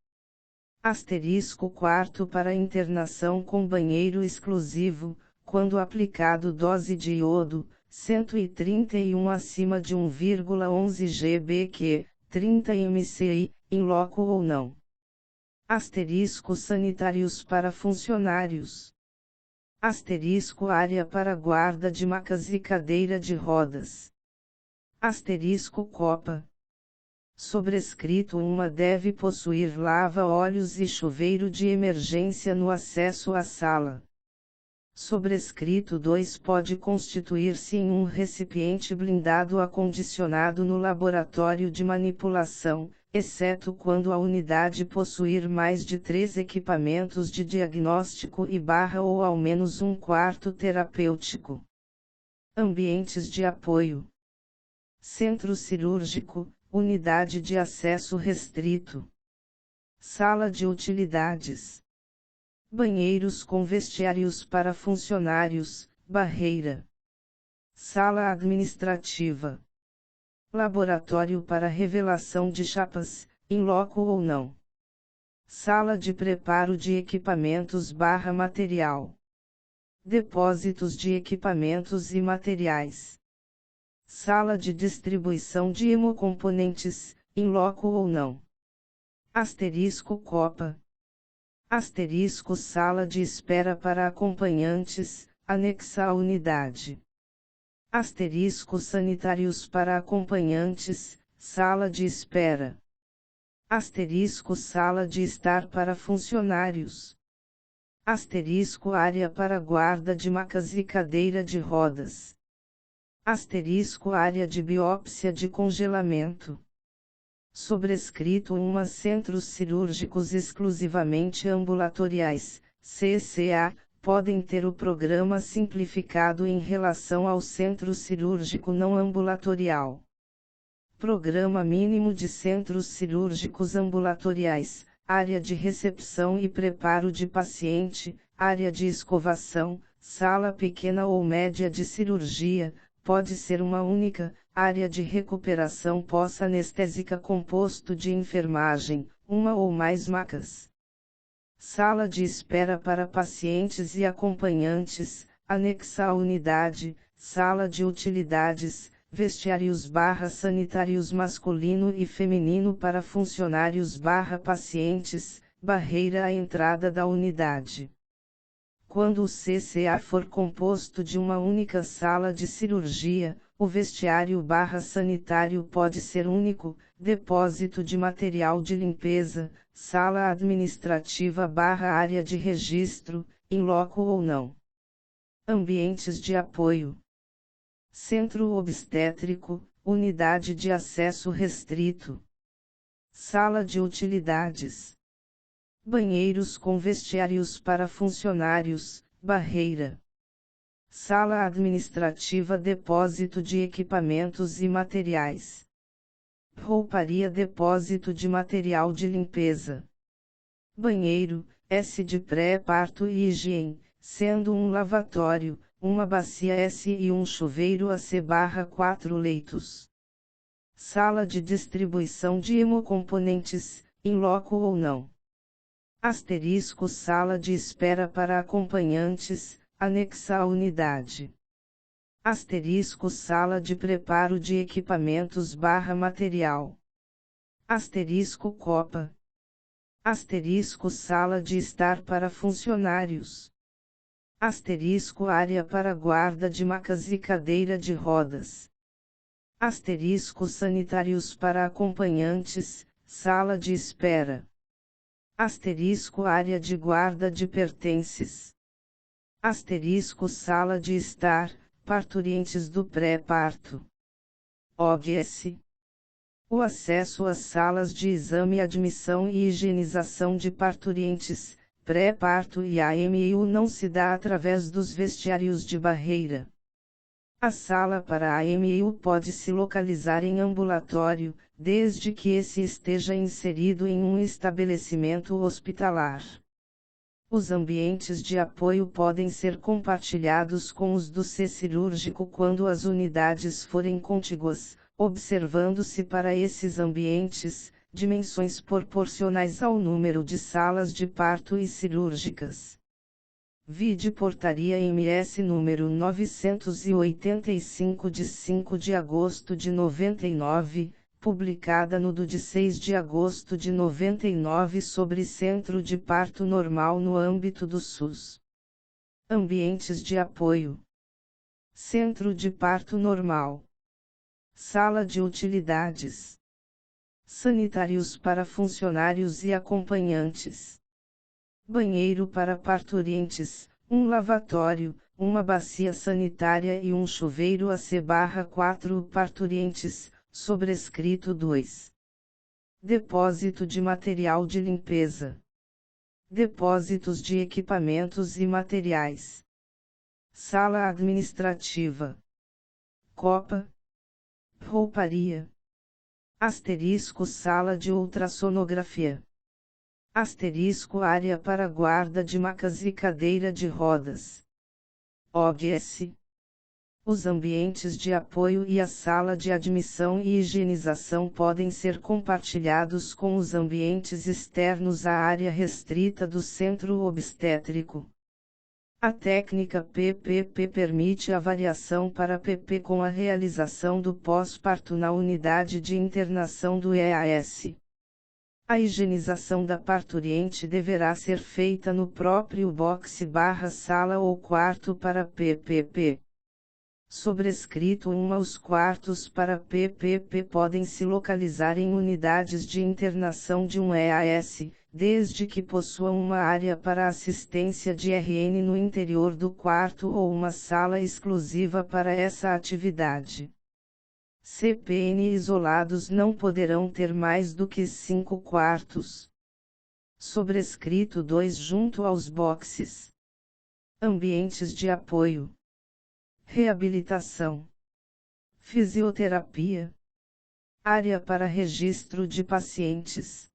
Asterisco quarto para internação com banheiro exclusivo, quando aplicado dose de iodo, 131 acima de 1,11 GBq, 30 mCi, in loco ou não. Asterisco sanitários para funcionários. Asterisco área para guarda de macas e cadeira de rodas. Asterisco copa. Sobrescrito uma deve possuir lava-olhos e chuveiro de emergência no acesso à sala. Sobrescrito 2 pode constituir-se em um recipiente blindado acondicionado no laboratório de manipulação, exceto quando a unidade possuir mais de 3 equipamentos de diagnóstico ou ao menos um quarto terapêutico. Ambientes de apoio. Centro cirúrgico, unidade de acesso restrito. Sala de utilidades. Banheiros com vestiários para funcionários, barreira. Sala administrativa. Laboratório para revelação de chapas, in loco ou não. Sala de preparo de equipamentos/material. Depósitos de equipamentos e materiais. Sala de distribuição de hemocomponentes, in loco ou não. Asterisco Copa. Asterisco Sala de espera para acompanhantes, anexa à unidade. Asterisco Sanitários para acompanhantes, sala de espera. Asterisco Sala de estar para funcionários. Asterisco Área para guarda de macas e cadeira de rodas. Asterisco Área de biópsia de congelamento. Sobrescrito centros cirúrgicos exclusivamente ambulatoriais, CCA, podem ter o programa simplificado em relação ao centro cirúrgico não ambulatorial. Programa mínimo de centros cirúrgicos ambulatoriais, área de recepção e preparo de paciente, área de escovação, sala pequena ou média de cirurgia, pode ser uma única, área de recuperação pós-anestésica composto de enfermagem, uma ou mais macas. Sala de espera para pacientes e acompanhantes, anexa à unidade, sala de utilidades, vestiários/sanitários masculino e feminino para funcionários/pacientes, barreira à entrada da unidade. Quando o CCA for composto de uma única sala de cirurgia, o vestiário/sanitário pode ser único, depósito de material de limpeza, sala administrativa/área de registro, in loco ou não. Ambientes de apoio. Centro obstétrico, unidade de acesso restrito. Sala de utilidades. Banheiros com vestiários para funcionários, barreira. Sala administrativa, depósito de equipamentos e materiais. Rouparia, depósito de material de limpeza. Banheiro, S de pré-parto e higiene, sendo um lavatório, uma bacia S e um chuveiro AC/4 leitos. Sala de distribuição de hemocomponentes, in loco ou não. Asterisco Sala de espera para acompanhantes, anexa à unidade. Asterisco Sala de preparo de equipamentos/material. Asterisco Copa. Asterisco Sala de estar para funcionários. Asterisco Área para guarda de macas e cadeira de rodas. Asterisco Sanitários para acompanhantes, sala de espera. Asterisco Área de guarda de pertences. Asterisco Sala de estar, parturientes do pré-parto. OBS. O acesso às salas de exame, admissão e higienização de parturientes, pré-parto e AMIU não se dá através dos vestiários de barreira. A sala para AMIU pode se localizar em ambulatório, desde que esse esteja inserido em um estabelecimento hospitalar. Os ambientes de apoio podem ser compartilhados com os do C cirúrgico quando as unidades forem contíguas, observando-se para esses ambientes dimensões proporcionais ao número de salas de parto e cirúrgicas. Vide Portaria MS número 985 de 5 de agosto de 99, publicada no do de 6 de agosto de 99 sobre Centro de Parto Normal no âmbito do SUS. Ambientes de apoio. Centro de Parto Normal. Sala de utilidades. Sanitários para funcionários e acompanhantes. Banheiro para parturientes, um lavatório, uma bacia sanitária e um chuveiro AC/4 parturientes, sobrescrito 2. Depósito de material de limpeza. Depósitos de equipamentos e materiais. Sala administrativa. Copa. Rouparia. Asterisco sala de ultrassonografia. Asterisco área para guarda de macas e cadeira de rodas. OBS. Os ambientes de apoio e a sala de admissão e higienização podem ser compartilhados com os ambientes externos à área restrita do centro obstétrico. A técnica PPP permite a variação para PP com a realização do pós-parto na unidade de internação do EAS. A higienização da parturiente deverá ser feita no próprio box/sala ou quarto para PPP. Sobrescrito 1. Os quartos para PPP podem se localizar em unidades de internação de um EAS, desde que possuam uma área para assistência de RN no interior do quarto ou uma sala exclusiva para essa atividade. CPN isolados não poderão ter mais do que 5 quartos. Sobrescrito 2 junto aos boxes. Ambientes de apoio. Reabilitação. Fisioterapia. Área para registro de pacientes.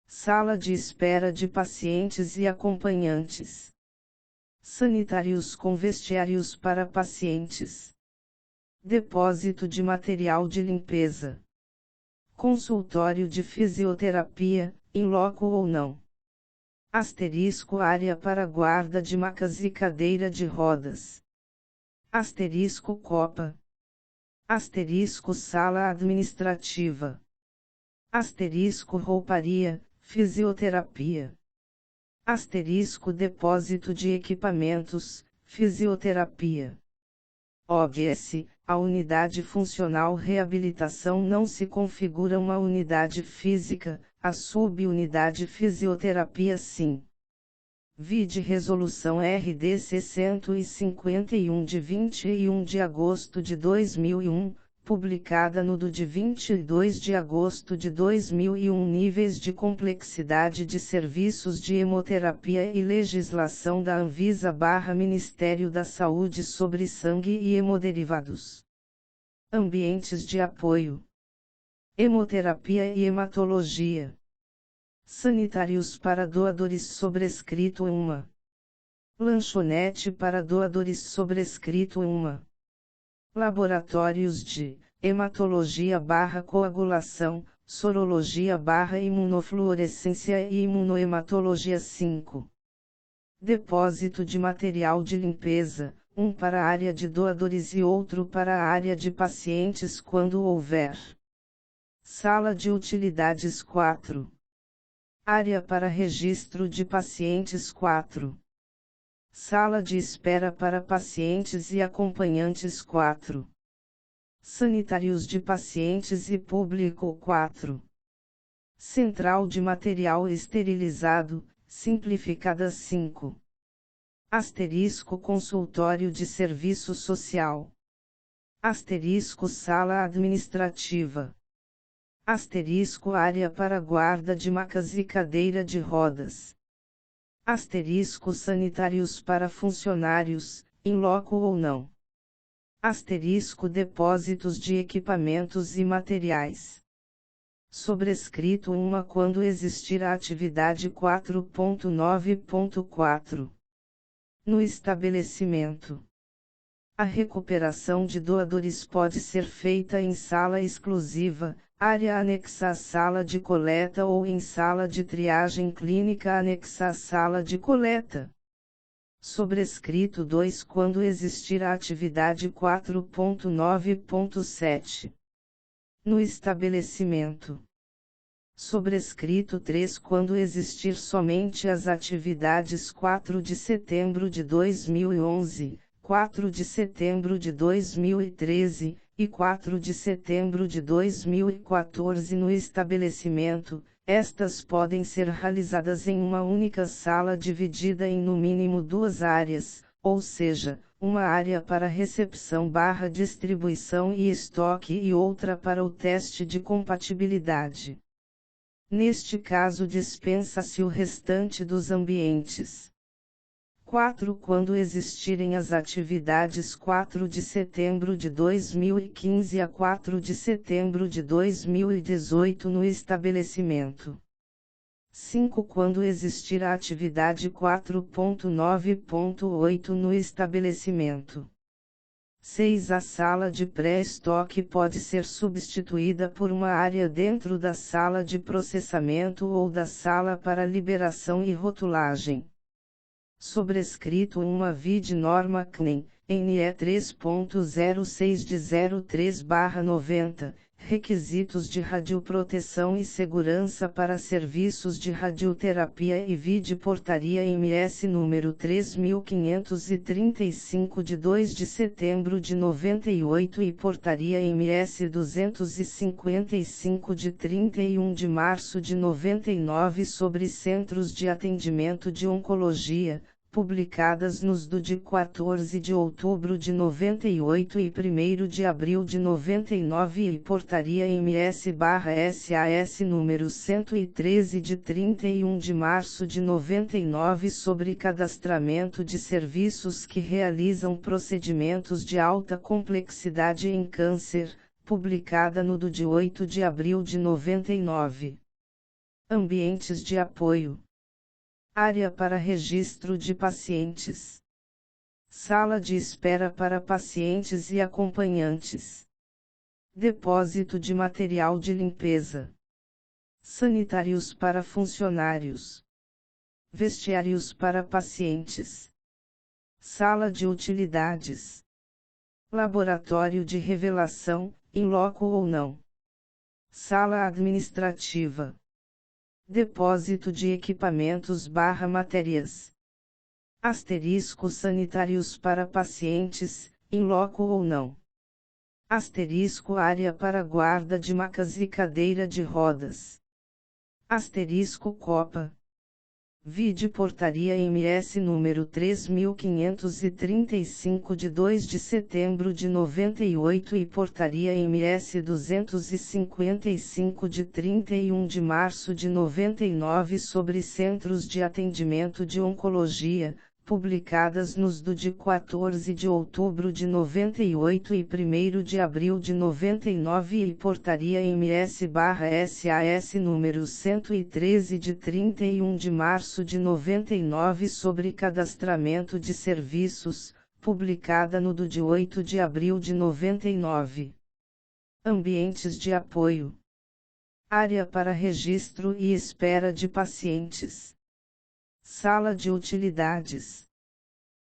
Sala de espera de pacientes e acompanhantes. Sanitários com vestiários para pacientes. Depósito de material de limpeza. Consultório de fisioterapia, in loco ou não. Asterisco área para guarda de macas e cadeira de rodas. Asterisco copa. Asterisco sala administrativa. Asterisco rouparia, fisioterapia. Asterisco depósito de equipamentos, fisioterapia. OBS, a unidade funcional reabilitação não se configura uma unidade física, a subunidade fisioterapia sim. Vide Resolução RDC 151 de 21 de agosto de 2001, publicada no de 22 de agosto de 2001. Níveis de complexidade de serviços de hemoterapia e legislação da Anvisa/Ministério da Saúde sobre sangue e hemoderivados. Ambientes de apoio. Hemoterapia e hematologia. Sanitários para doadores sobrescrito 1. Lanchonete para doadores sobrescrito 1. Laboratórios de hematologia/coagulação, sorologia/imunofluorescência e imunohematologia 5. Depósito de material de limpeza, um para a área de doadores e outro para a área de pacientes quando houver. Sala de utilidades 4. Área para registro de pacientes 4. Sala de espera para pacientes e acompanhantes 4. Sanitários de pacientes e público 4. Central de material esterilizado, simplificada 5. Asterisco consultório de serviço social. Asterisco sala administrativa. Asterisco área para guarda de macas e cadeira de rodas. Asterisco sanitários para funcionários, in loco ou não. Asterisco depósitos de equipamentos e materiais. Sobrescrito 1 quando existir a atividade 4.9.4. No estabelecimento. A recuperação de doadores pode ser feita em sala exclusiva, área anexa à sala de coleta ou em sala de triagem clínica anexa à sala de coleta. Sobrescrito 2 quando existir a atividade 4.9.7. No estabelecimento. Sobrescrito 3 quando existir somente as atividades 4 de setembro de 2011, 4 de setembro de 2013, e 4 de setembro de 2014 no estabelecimento, estas podem ser realizadas em uma única sala dividida em no mínimo 2 áreas, ou seja, uma área para recepção/distribuição e estoque e outra para o teste de compatibilidade. Neste caso dispensa-se o restante dos ambientes. 4. Quando existirem as atividades 4 de setembro de 2015 a 4 de setembro de 2018 no estabelecimento. 5. Quando existir a atividade 4.9.8 no estabelecimento. 6. A sala de pré-estoque pode ser substituída por uma área dentro da sala de processamento ou da sala para liberação e rotulagem. Sobrescrito uma VID norma CNEM, NE 3.06 de 03/90, requisitos de radioproteção e segurança para serviços de radioterapia e VID portaria MS número 3535 de 2 de setembro de 98 e portaria MS 255 de 31 de março de 99 sobre centros de atendimento de oncologia, publicadas nos de 14 de outubro de 98 e 1º de abril de 99 e portaria MS/SAS número 113 de 31 de março de 99 sobre cadastramento de serviços que realizam procedimentos de alta complexidade em câncer, publicada no de 8 de abril de 99. Ambientes de apoio. Área para registro de pacientes. Sala de espera para pacientes e acompanhantes. Depósito de material de limpeza. Sanitários para funcionários. Vestiários para pacientes. Sala de utilidades. Laboratório de revelação, in loco ou não. Sala administrativa. Depósito de equipamentos/matérias. Asterisco sanitários para pacientes, in loco ou não. Asterisco área para guarda de macas e cadeira de rodas. Asterisco copa. VID portaria MS número 3535 de 2 de setembro de 98 e portaria MS 255 de 31 de março de 99 sobre centros de atendimento de oncologia, publicadas nos de 14 de outubro de 98 e 1º de abril de 99 e portaria MS/SAS número 113 de 31 de março de 99 sobre cadastramento de serviços, publicada no de 8 de abril de 99. Ambientes de apoio. Área para registro e espera de pacientes. Sala de utilidades.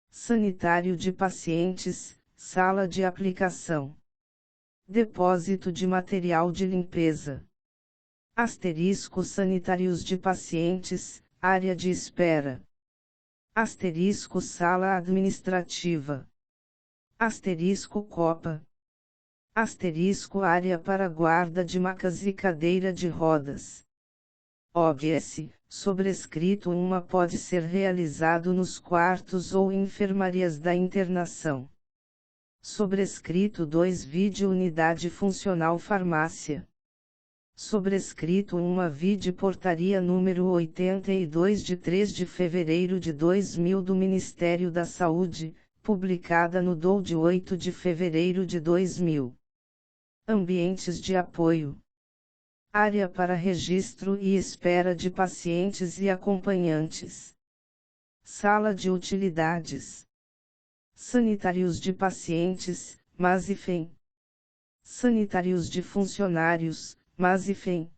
Sanitário de pacientes, sala de aplicação. Depósito de material de limpeza. Asterisco sanitários de pacientes, área de espera. Asterisco sala administrativa. Asterisco copa. Asterisco área para guarda de macas e cadeira de rodas. OBS, sobrescrito uma pode ser realizado nos quartos ou enfermarias da internação. Sobrescrito 2 VID unidade funcional farmácia. Sobrescrito uma VID portaria número 82 de 3 de fevereiro de 2000 do Ministério da Saúde, publicada no de 8 de fevereiro de 2000. Ambientes de apoio. Área para registro e espera de pacientes e acompanhantes. Sala de utilidades. Sanitários de pacientes, MASIFEM. Sanitários de funcionários, MASIFEM.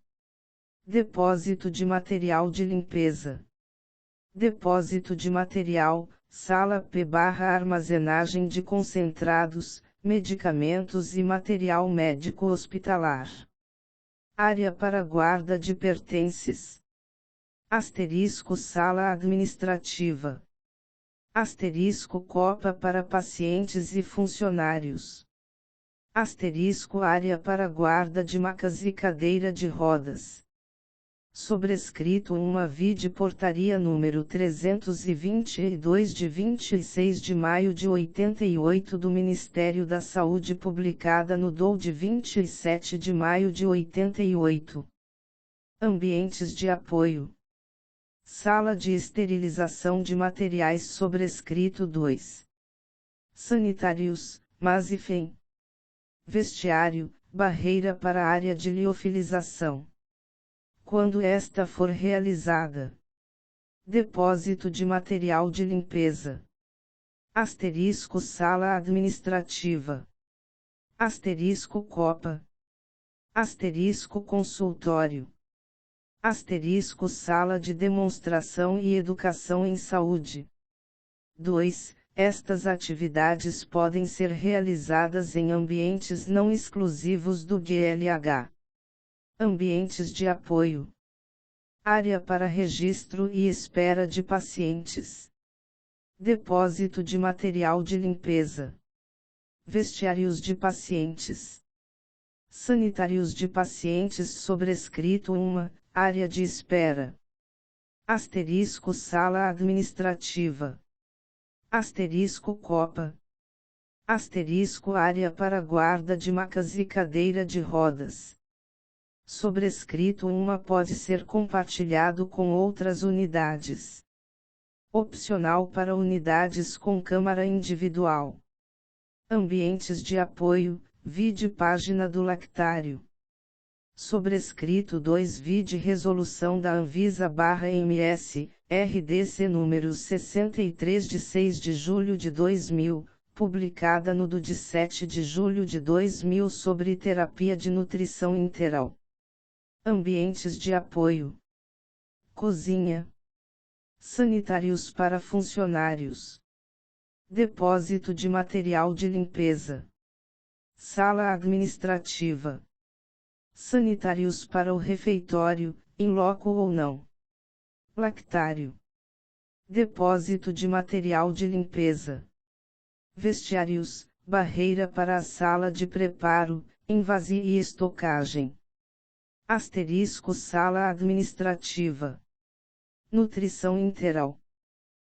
Depósito de material de limpeza. Depósito de material, sala P/armazenagem de concentrados, medicamentos e material médico hospitalar. Área para guarda de pertences. Asterisco sala administrativa. Asterisco copa para pacientes e funcionários. Asterisco área para guarda de macas e cadeira de rodas. Sobrescrito uma VID portaria número 322 de 26 de maio de 88 do Ministério da Saúde publicada no de 27 de maio de 88. Ambientes de apoio. Sala de esterilização de materiais sobrescrito 2. Sanitários, Mazifem. Vestiário, barreira para a área de liofilização. Quando esta for realizada. Depósito de material de limpeza. Asterisco sala administrativa. Asterisco copa. Asterisco consultório. Asterisco sala de demonstração e educação em saúde. 2. Estas atividades podem ser realizadas em ambientes não exclusivos do GLH. Ambientes de apoio. Área para registro e espera de pacientes. Depósito de material de limpeza. Vestiários de pacientes. Sanitários de pacientes sobrescrito 1, área de espera. Asterisco sala administrativa. Asterisco copa. Asterisco área para guarda de macas e cadeira de rodas. Sobrescrito 1 pode ser compartilhado com outras unidades. Opcional para unidades com câmara individual. Ambientes de apoio, vide página do lactário. Sobrescrito 2 vide resolução da Anvisa/MS, RDC número 63 de 6 de julho de 2000, publicada no do de 7 de julho de 2000 sobre terapia de nutrição integral. Ambientes de apoio. Cozinha. Sanitários para funcionários. Depósito de material de limpeza. Sala administrativa. Sanitários para o refeitório, in loco ou não. Lactário. Depósito de material de limpeza. Vestiários, barreira para a sala de preparo, invasia e estocagem. Asterisco sala administrativa. Nutrição integral.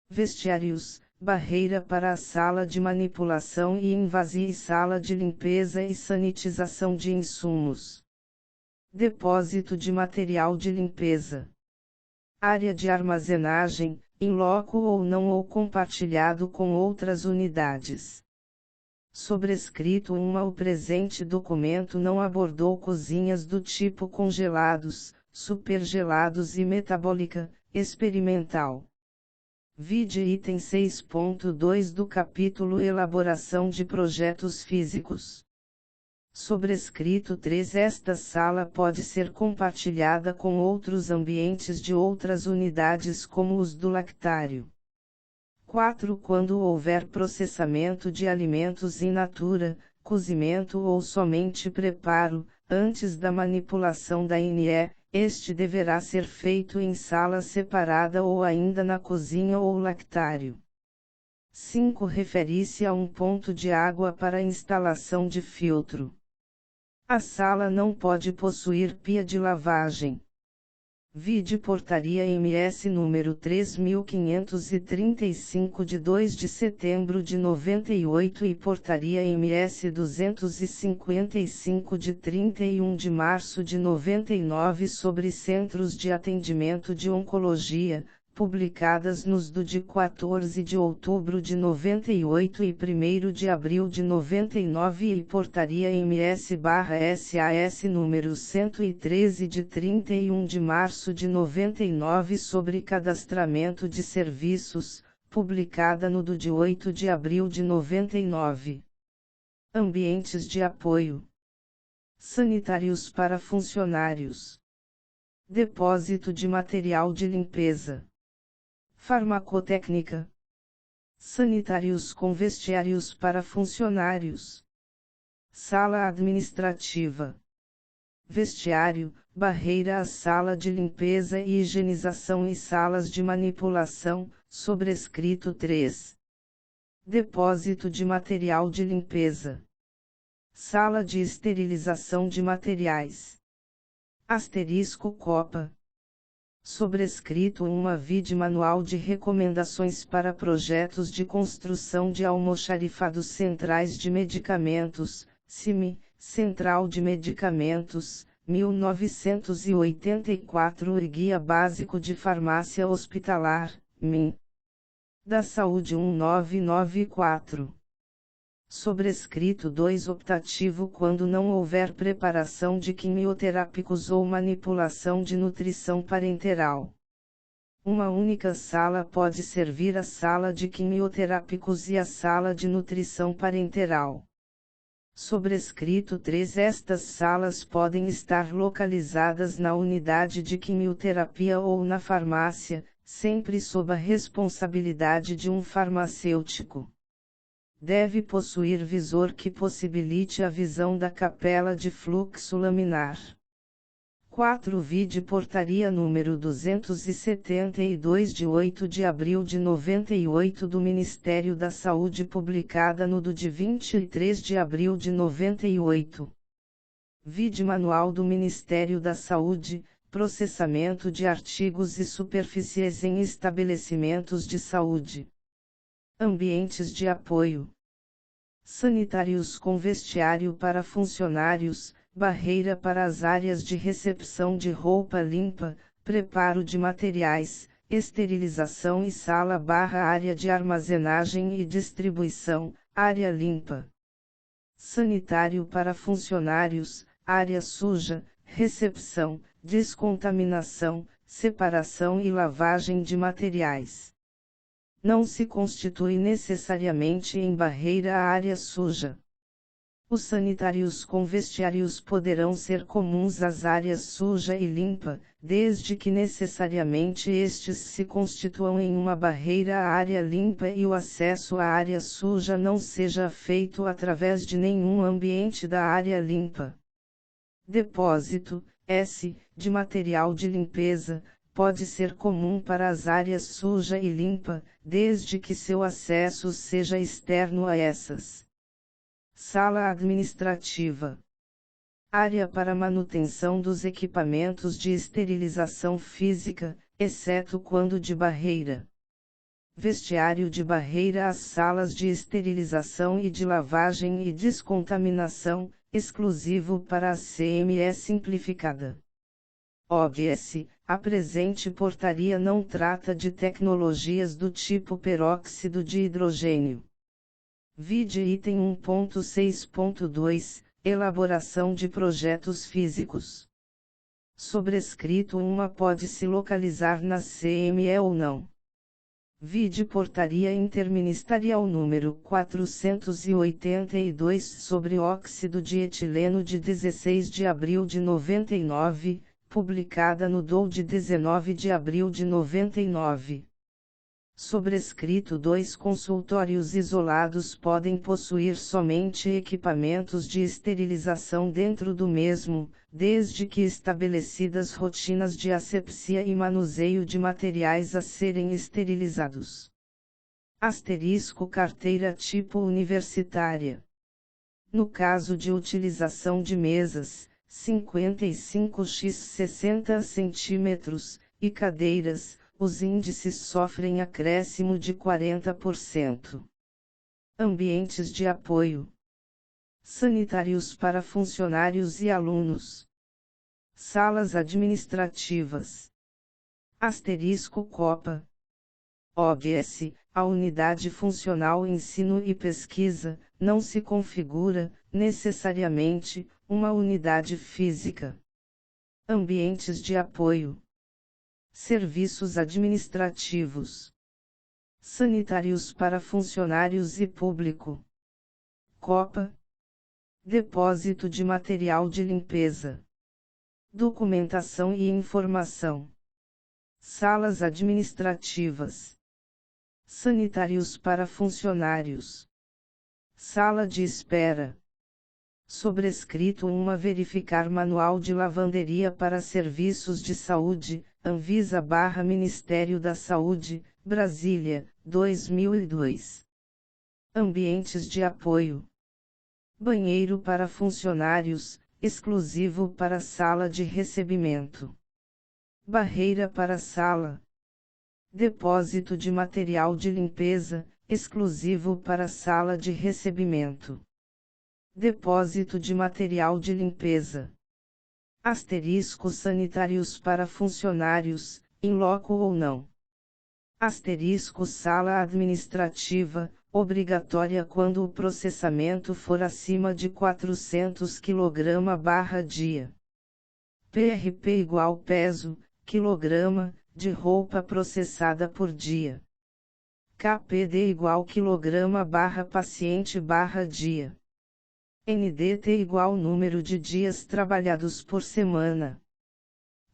Vestiários, barreira para a sala de manipulação e invasia e sala de limpeza e sanitização de insumos. Depósito de material de limpeza. Área de armazenagem, in loco ou não ou compartilhado com outras unidades. Sobrescrito 1 o presente documento não abordou cozinhas do tipo congelados, supergelados e metabólica, experimental. Vide item 6.2 do capítulo Elaboração de projetos físicos. Sobrescrito 3 esta sala pode ser compartilhada com outros ambientes de outras unidades como os do lactário. 4 quando houver processamento de alimentos in natura, cozimento ou somente preparo, antes da manipulação da NE, este deverá ser feito em sala separada ou ainda na cozinha ou lactário. 5 refere-se a um ponto de água para instalação de filtro. A sala não pode possuir pia de lavagem. Vide Portaria MS número 3535 de 2 de setembro de 98 e Portaria MS 255 de 31 de março de 99 sobre Centros de Atendimento de Oncologia, publicadas nos do de 14 de outubro de 98 e 1º de abril de 99 e Portaria MS/SAS número 113 de 31 de março de 99 sobre cadastramento de serviços, publicada no do de 8 de abril de 99. Ambientes de apoio. Sanitários para funcionários. Depósito de material de limpeza. Farmacotécnica. Sanitários com vestiários para funcionários. Sala administrativa. Vestiário, barreira à sala de limpeza e higienização e salas de manipulação, sobrescrito 3. Depósito de material de limpeza. Sala de esterilização de materiais. Asterisco copa. Sobrescrito vide Manual de Recomendações para Projetos de Construção de Almoxarifados Centrais de Medicamentos, CIMI, Central de Medicamentos, 1984 e Guia Básico de Farmácia Hospitalar, MIN. Da Saúde 1994. Sobrescrito 2 optativo quando não houver preparação de quimioterápicos ou manipulação de nutrição parenteral. Uma única sala pode servir a sala de quimioterápicos e a sala de nutrição parenteral. Sobrescrito 3 Estas salas podem estar localizadas na unidade de quimioterapia ou na farmácia, sempre sob a responsabilidade de um farmacêutico. Deve possuir visor que possibilite a visão da capela de fluxo laminar. 4. Vide Portaria número 272 de 8 de abril de 98 do Ministério da Saúde publicada no do de 23 de abril de 98. Vide Manual do Ministério da Saúde, Processamento de Artigos e Superfícies em Estabelecimentos de Saúde. Ambientes de apoio. Sanitários com vestiário para funcionários, barreira para as áreas de recepção de roupa limpa, preparo de materiais, esterilização e sala/área de armazenagem e distribuição, área limpa. Sanitário para funcionários, área suja, recepção, descontaminação, separação e lavagem de materiais. Não se constitui necessariamente em barreira a área suja. Os sanitários com vestiários poderão ser comuns às áreas suja e limpa, desde que necessariamente estes se constituam em uma barreira à área limpa e o acesso à área suja não seja feito através de nenhum ambiente da área limpa. Depósito, de material de limpeza, pode ser comum para as áreas suja e limpa, desde que seu acesso seja externo a essas. Sala administrativa. Área para manutenção dos equipamentos de esterilização física, exceto quando de barreira. Vestiário de barreira. As salas de esterilização e de lavagem e descontaminação, exclusivo para a CME simplificada. OBS, a presente portaria não trata de tecnologias do tipo peróxido de hidrogênio. Vide item 1.6.2, elaboração de projetos físicos. Sobrescrito uma pode se localizar na CME ou não. Vide Portaria Interministerial número 482 sobre óxido de etileno de 16 de abril de 99, publicada no DOU de 19 de abril de 99. Sobrescrito 2 Consultórios isolados podem possuir somente equipamentos de esterilização dentro do mesmo, desde que estabelecidas rotinas de asepsia e manuseio de materiais a serem esterilizados. Asterisco carteira tipo universitária. No caso de utilização de mesas, 55x 60 cm, e cadeiras, os índices sofrem acréscimo de 40%. Ambientes de apoio. Sanitários para funcionários e alunos. Salas administrativas. Asterisco Copa. OBS, a unidade funcional ensino e pesquisa, não se configura, necessariamente, uma unidade física. Ambientes de apoio. Serviços administrativos. Sanitários para funcionários e público. Copa. Depósito de material de limpeza. Documentação e informação. Salas administrativas. Sanitários para funcionários. Sala de espera. Sobrescrito uma verificar Manual de Lavanderia para Serviços de Saúde, Anvisa/Ministério da Saúde, Brasília, 2002. Ambientes de apoio. Banheiro para funcionários, exclusivo para sala de recebimento. Barreira para sala. Depósito de material de limpeza, exclusivo para sala de recebimento. Depósito de material de limpeza. Asterisco sanitários para funcionários, in loco ou não. Asterisco sala administrativa, obrigatória quando o processamento for acima de 400 kg/dia. PRP igual peso, quilograma, de roupa processada por dia. KPD igual quilograma/paciente/dia. NDT igual número de dias trabalhados por semana.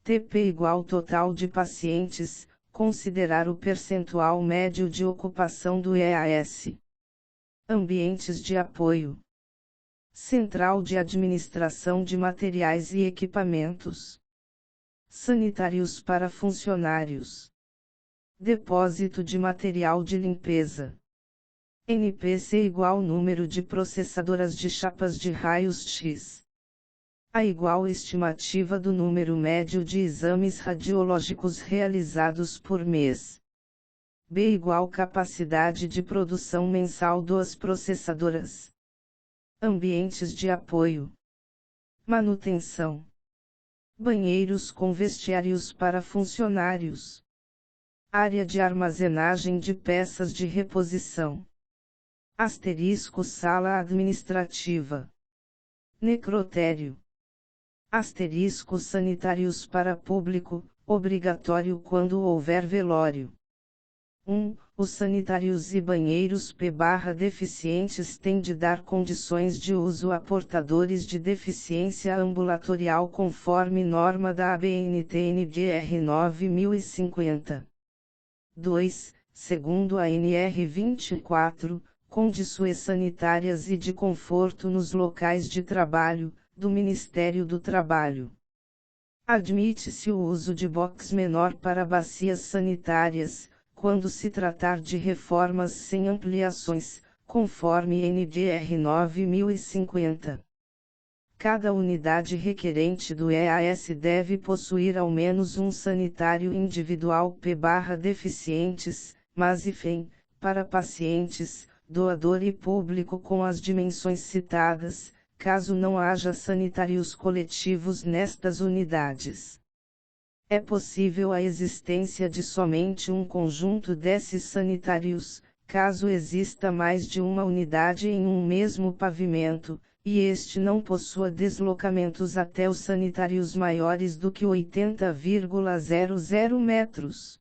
TP igual total de pacientes, considerar o percentual médio de ocupação do EAS. Ambientes de apoio. Central de Administração de Materiais e Equipamentos. Sanitários para funcionários. Depósito de material de limpeza. NPC igual número de processadoras de chapas de raios-x. A igual estimativa do número médio de exames radiológicos realizados por mês. B igual capacidade de produção mensal das processadoras. Ambientes de apoio. Manutenção. Banheiros com vestiários para funcionários. Área de armazenagem de peças de reposição. Asterisco sala administrativa. Necrotério. Asterisco sanitários para público, obrigatório quando houver velório. 1. Os sanitários e banheiros P/deficientes têm de dar condições de uso a portadores de deficiência ambulatorial conforme norma da ABNT-NBR 9050. 2. Segundo a NR 24, condições sanitárias e de conforto nos locais de trabalho, do Ministério do Trabalho. Admite-se o uso de box menor para bacias sanitárias, quando se tratar de reformas sem ampliações, conforme NBR 9050. Cada unidade requerente do EAS deve possuir ao menos um sanitário individual P/deficientes, mas IFEM, para pacientes, doador e público com as dimensões citadas, caso não haja sanitários coletivos nestas unidades. É possível a existência de somente um conjunto desses sanitários, caso exista mais de uma unidade em um mesmo pavimento, e este não possua deslocamentos até os sanitários maiores do que 80,00 metros.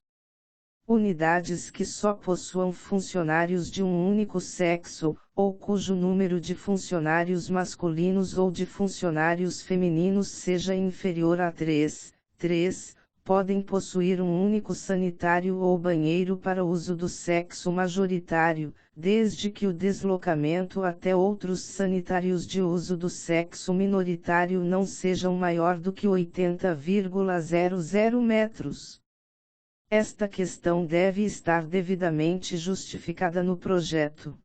Unidades que só possuam funcionários de um único sexo, ou cujo número de funcionários masculinos ou de funcionários femininos seja inferior a 3, podem possuir um único sanitário ou banheiro para uso do sexo majoritário, desde que o deslocamento até outros sanitários de uso do sexo minoritário não sejam maior do que 80,00 metros. Esta questão deve estar devidamente justificada no projeto.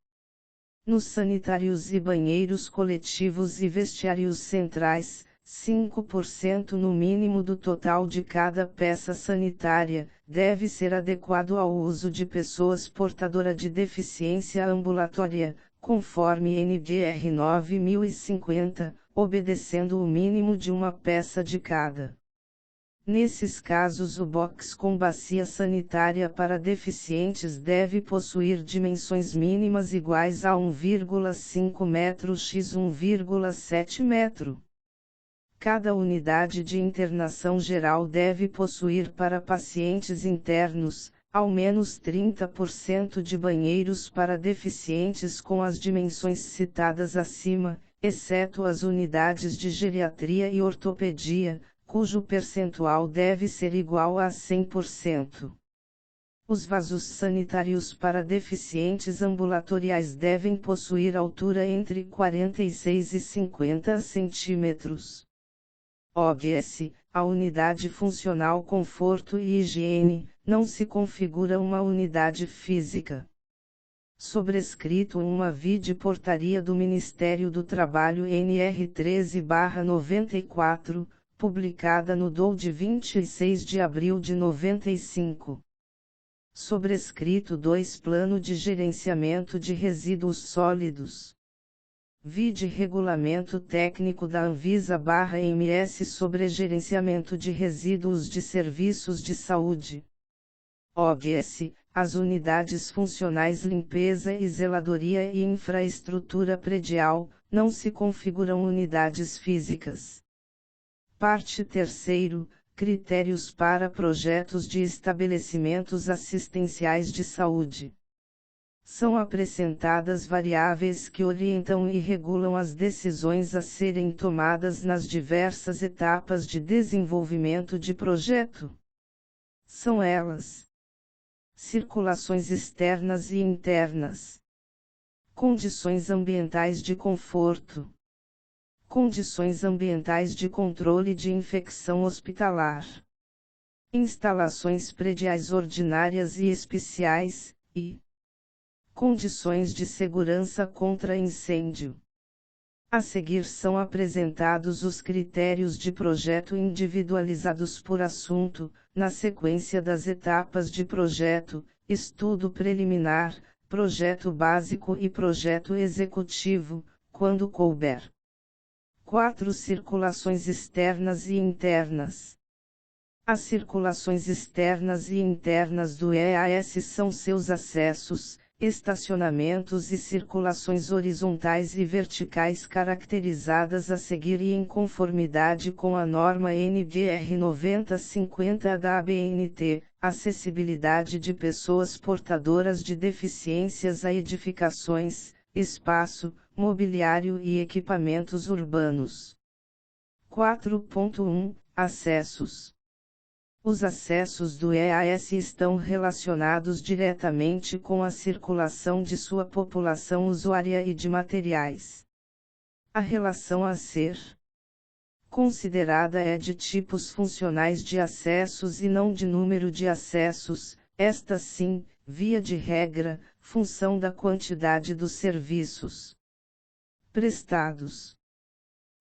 Nos sanitários e banheiros coletivos e vestiários centrais, 5% no mínimo do total de cada peça sanitária, deve ser adequado ao uso de pessoas portadoras de deficiência ambulatória, conforme NBR 9050, obedecendo o mínimo de uma peça de cada. Nesses casos, o box com bacia sanitária para deficientes deve possuir dimensões mínimas iguais a 1,5 metro x 1,7 metro. Cada unidade de internação geral deve possuir para pacientes internos, ao menos 30% de banheiros para deficientes com as dimensões citadas acima, exceto as unidades de geriatria e ortopedia, cujo percentual deve ser igual a 100%. Os vasos sanitários para deficientes ambulatoriais devem possuir altura entre 46 e 50 centímetros. OBS, a unidade funcional conforto e higiene, não se configura uma unidade física. Sobrescrito uma vide portaria do Ministério do Trabalho NR 13/94, publicada no DOU de 26 de abril de 95. Sobrescrito 2 Plano de Gerenciamento de Resíduos Sólidos. Vide Regulamento Técnico da Anvisa/MS sobre Gerenciamento de Resíduos de Serviços de Saúde. OBS, as unidades funcionais limpeza e zeladoria e infraestrutura predial, não se configuram unidades físicas. Parte 3º, Critérios para projetos de estabelecimentos assistenciais de saúde. São apresentadas variáveis que orientam e regulam as decisões a serem tomadas nas diversas etapas de desenvolvimento de projeto. São elas: circulações externas e internas, condições ambientais de conforto, condições ambientais de controle de infecção hospitalar, instalações prediais ordinárias e especiais, e condições de segurança contra incêndio. A seguir são apresentados os critérios de projeto individualizados por assunto, na sequência das etapas de projeto, estudo preliminar, projeto básico e projeto executivo, quando couber. 4. Circulações externas e internas. As circulações externas e internas do EAS são seus acessos, estacionamentos e circulações horizontais e verticais caracterizadas a seguir e em conformidade com a norma NBR 9050 da ABNT, acessibilidade de pessoas portadoras de deficiências a edificações, espaço, mobiliário e equipamentos urbanos. 4.1 Acessos. Os acessos do EAS estão relacionados diretamente com a circulação de sua população usuária e de materiais. A relação a ser considerada é de tipos funcionais de acessos e não de número de acessos, esta sim, via de regra, função da quantidade dos serviços prestados.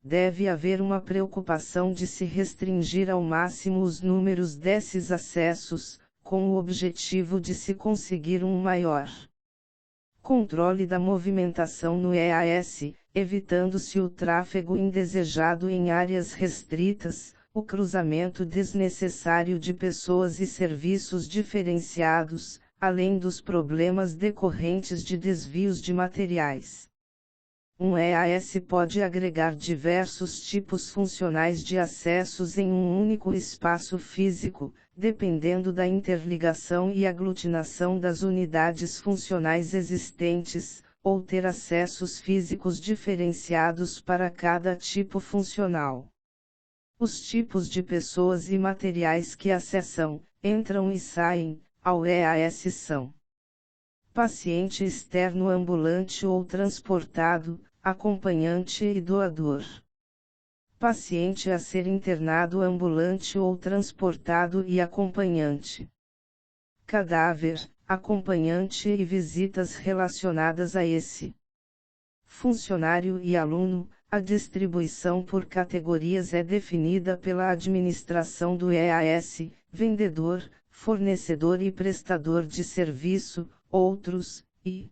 Deve haver uma preocupação de se restringir ao máximo os números desses acessos, com o objetivo de se conseguir um maior controle da movimentação no EAS, evitando-se o tráfego indesejado em áreas restritas, o cruzamento desnecessário de pessoas e serviços diferenciados, além dos problemas decorrentes de desvios de materiais. Um EAS pode agregar diversos tipos funcionais de acessos em um único espaço físico, dependendo da interligação e aglutinação das unidades funcionais existentes, ou ter acessos físicos diferenciados para cada tipo funcional. Os tipos de pessoas e materiais que acessam, entram e saem, ao EAS são: paciente externo ambulante ou transportado, acompanhante e doador. Paciente a ser internado ambulante ou transportado e acompanhante. Cadáver, acompanhante e visitas relacionadas a esse. Funcionário e aluno, a distribuição por categorias é definida pela administração do EAS, vendedor, fornecedor e prestador de serviço, outros, e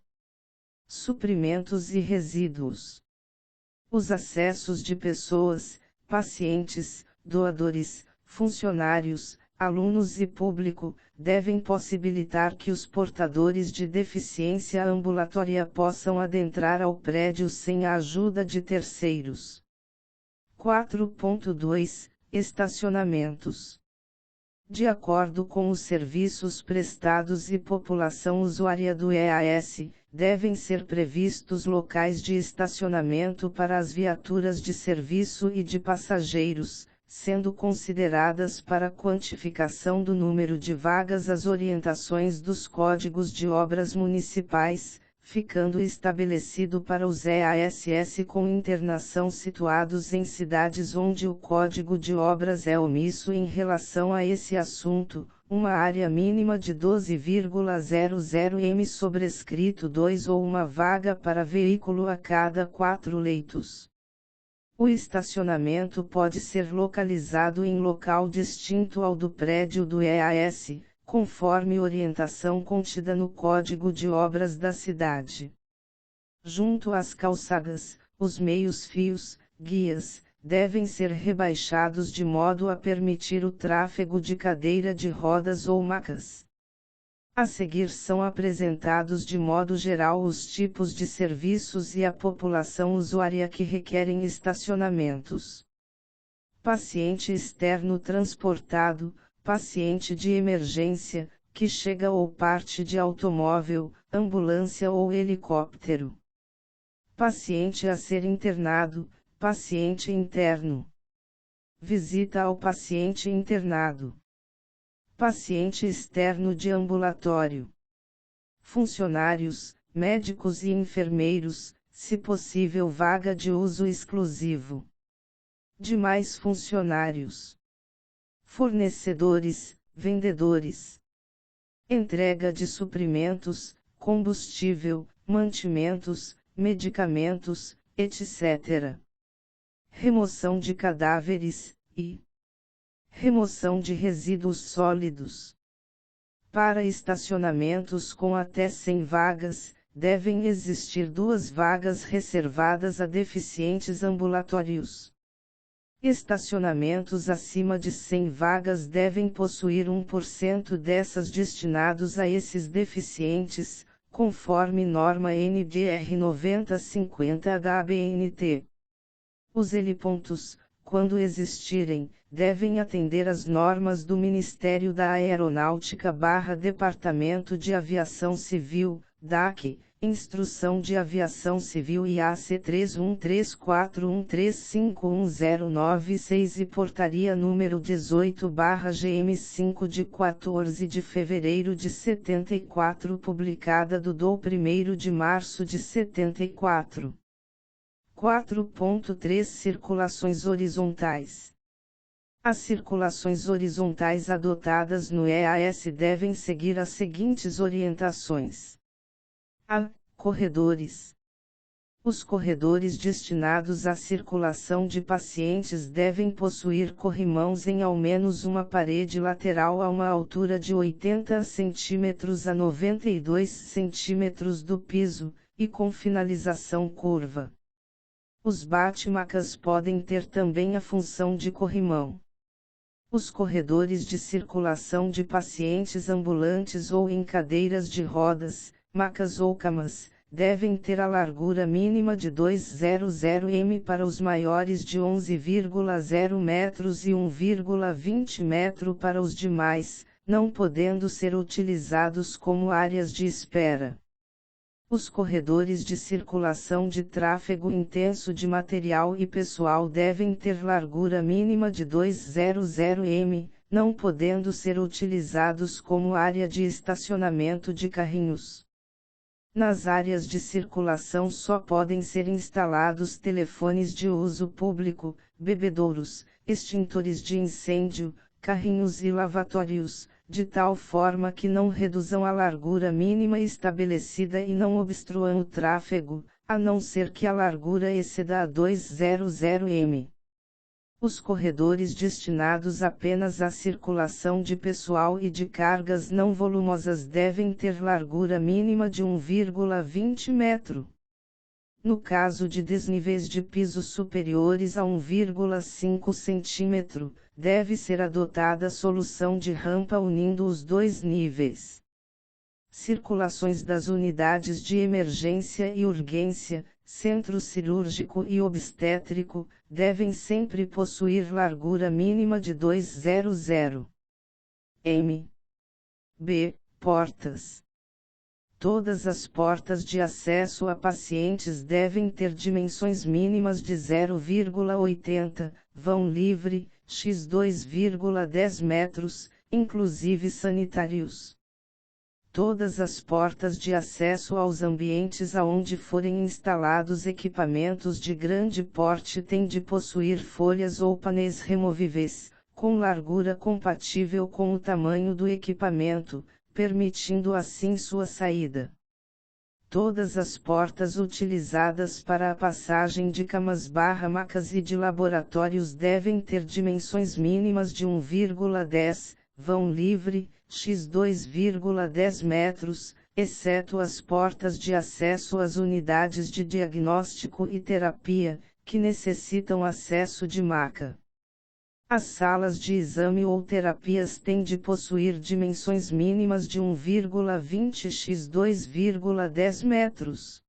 suprimentos e resíduos. Os acessos de pessoas, pacientes, doadores, funcionários, alunos e público, devem possibilitar que os portadores de deficiência ambulatória possam adentrar ao prédio sem a ajuda de terceiros. 4.2 Estacionamentos. De acordo com os serviços prestados e população usuária do EAS, devem ser previstos locais de estacionamento para as viaturas de serviço e de passageiros, sendo consideradas para quantificação do número de vagas as orientações dos códigos de obras municipais, ficando estabelecido para os EASS com internação situados em cidades onde o código de obras é omisso em relação a esse assunto, uma área mínima de 12,00 m sobrescrito 2 ou uma vaga para veículo a cada 4 leitos. O estacionamento pode ser localizado em local distinto ao do prédio do EAS, conforme orientação contida no Código de Obras da cidade. Junto às calçadas, Os meios-fios, guias, devem ser rebaixados de modo a permitir o tráfego de cadeira de rodas ou macas. A seguir são apresentados de modo geral os tipos de serviços e a população usuária que requerem estacionamentos. Paciente externo transportado, paciente de emergência, que chega ou parte de automóvel, ambulância ou helicóptero. Paciente a ser internado, paciente interno. Visita ao paciente internado. Paciente externo de ambulatório. Funcionários, médicos e enfermeiros, se possível vaga de uso exclusivo. Demais funcionários. Fornecedores, vendedores. Entrega de suprimentos, combustível, mantimentos, medicamentos, etc. Remoção de cadáveres, e remoção de resíduos sólidos. Para estacionamentos com até 100 vagas, devem existir 2 vagas reservadas a deficientes ambulatórios. Estacionamentos acima de 100 vagas devem possuir 1% dessas destinados a esses deficientes, conforme norma NDR 9050-HBNT. Os helipontos, quando existirem, devem atender às normas do Ministério da Aeronáutica/Departamento de Aviação Civil, DAC, Instrução de Aviação Civil IAC 313413510996 e Portaria número 18/GM5 de 14 de fevereiro de 74, publicada do 1º de março de 74. 4.3 Circulações horizontais. As circulações horizontais adotadas no EAS devem seguir as seguintes orientações. A. Corredores. Os corredores destinados à circulação de pacientes devem possuir corrimãos em ao menos uma parede lateral a uma altura de 80 cm a 92 cm do piso, e com finalização curva. Os bate-macas podem ter também a função de corrimão. Os corredores de circulação de pacientes ambulantes ou em cadeiras de rodas, macas ou camas, devem ter a largura mínima de 200 m para os maiores de 11,0 metros e 1,20 metro para os demais, não podendo ser utilizados como áreas de espera. Os corredores de circulação de tráfego intenso de material e pessoal devem ter largura mínima de 200 m, não podendo ser utilizados como área de estacionamento de carrinhos. Nas áreas de circulação só podem ser instalados telefones de uso público, bebedouros, extintores de incêndio, carrinhos e lavatórios, de tal forma que não reduzam a largura mínima estabelecida e não obstruam o tráfego, a não ser que a largura exceda a 200 m. Os corredores destinados apenas à circulação de pessoal e de cargas não volumosas devem ter largura mínima de 1,20 metro. No caso de desníveis de piso superiores a 1,5 cm, deve ser adotada solução de rampa unindo os 2 níveis. Circulações das unidades de emergência e urgência, centro cirúrgico e obstétrico, devem sempre possuir largura mínima de 200 m. B. Portas. Todas as portas de acesso a pacientes devem ter dimensões mínimas de 0,80, vão livre, x 2,10 metros, inclusive sanitários. Todas as portas de acesso aos ambientes aonde forem instalados equipamentos de grande porte têm de possuir folhas ou painéis removíveis, com largura compatível com o tamanho do equipamento, permitindo assim sua saída. Todas as portas utilizadas para a passagem de camas/macas e de laboratórios devem ter dimensões mínimas de 1,10, vão livre, x 2,10 metros, exceto as portas de acesso às unidades de diagnóstico e terapia, que necessitam acesso de maca. As salas de exame ou terapias têm de possuir dimensões mínimas de 1,20 x 2,10 metros.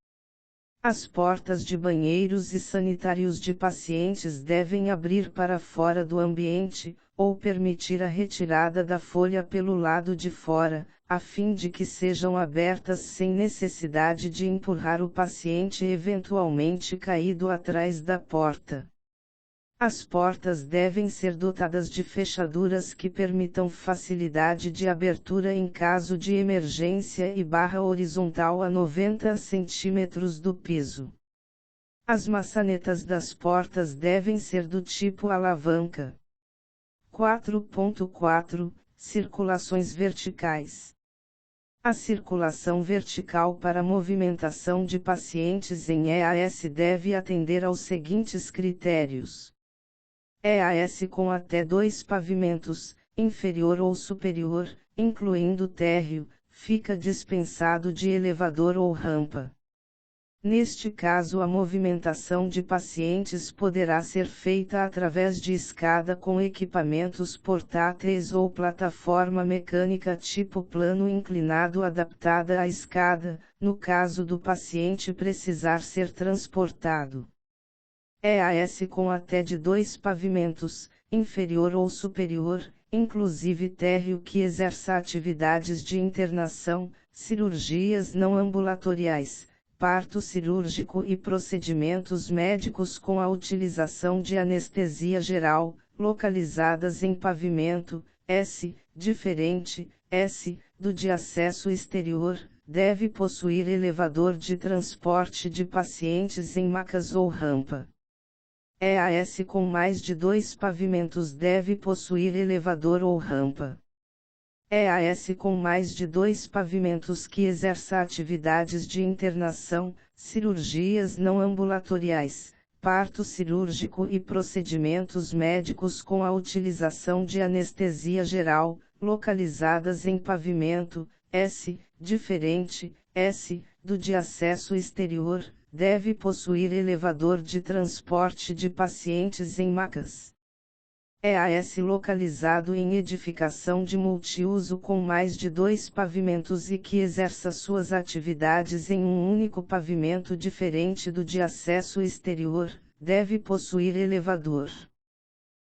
As portas de banheiros e sanitários de pacientes devem abrir para fora do ambiente, ou permitir a retirada da folha pelo lado de fora, a fim de que sejam abertas sem necessidade de empurrar o paciente eventualmente caído atrás da porta. As portas devem ser dotadas de fechaduras que permitam facilidade de abertura em caso de emergência e barra horizontal a 90 cm do piso. As maçanetas das portas devem ser do tipo alavanca. 4.4 Circulações verticais. A circulação vertical para movimentação de pacientes em EAS deve atender aos seguintes critérios. EAS com até 2 pavimentos, inferior ou superior, incluindo térreo, fica dispensado de elevador ou rampa. Neste caso, a movimentação de pacientes poderá ser feita através de escada com equipamentos portáteis ou plataforma mecânica tipo plano inclinado adaptada à escada, no caso do paciente precisar ser transportado. EAS com até de 2 pavimentos, inferior ou superior, inclusive térreo que exerça atividades de internação, cirurgias não ambulatoriais, parto cirúrgico e procedimentos médicos com a utilização de anestesia geral, localizadas em pavimento, S, diferente, S, do de acesso exterior, deve possuir elevador de transporte de pacientes em macas ou rampa. EAS com mais de 2 pavimentos deve possuir elevador ou rampa. EAS com mais de 2 pavimentos que exerça atividades de internação, cirurgias não ambulatoriais, parto cirúrgico e procedimentos médicos com a utilização de anestesia geral, localizadas em pavimento, S, diferente, S, do de acesso exterior, deve possuir elevador de transporte de pacientes em macas. EAS localizado em edificação de multiuso com mais de 2 pavimentos e que exerça suas atividades em um único pavimento diferente do de acesso exterior, deve possuir elevador.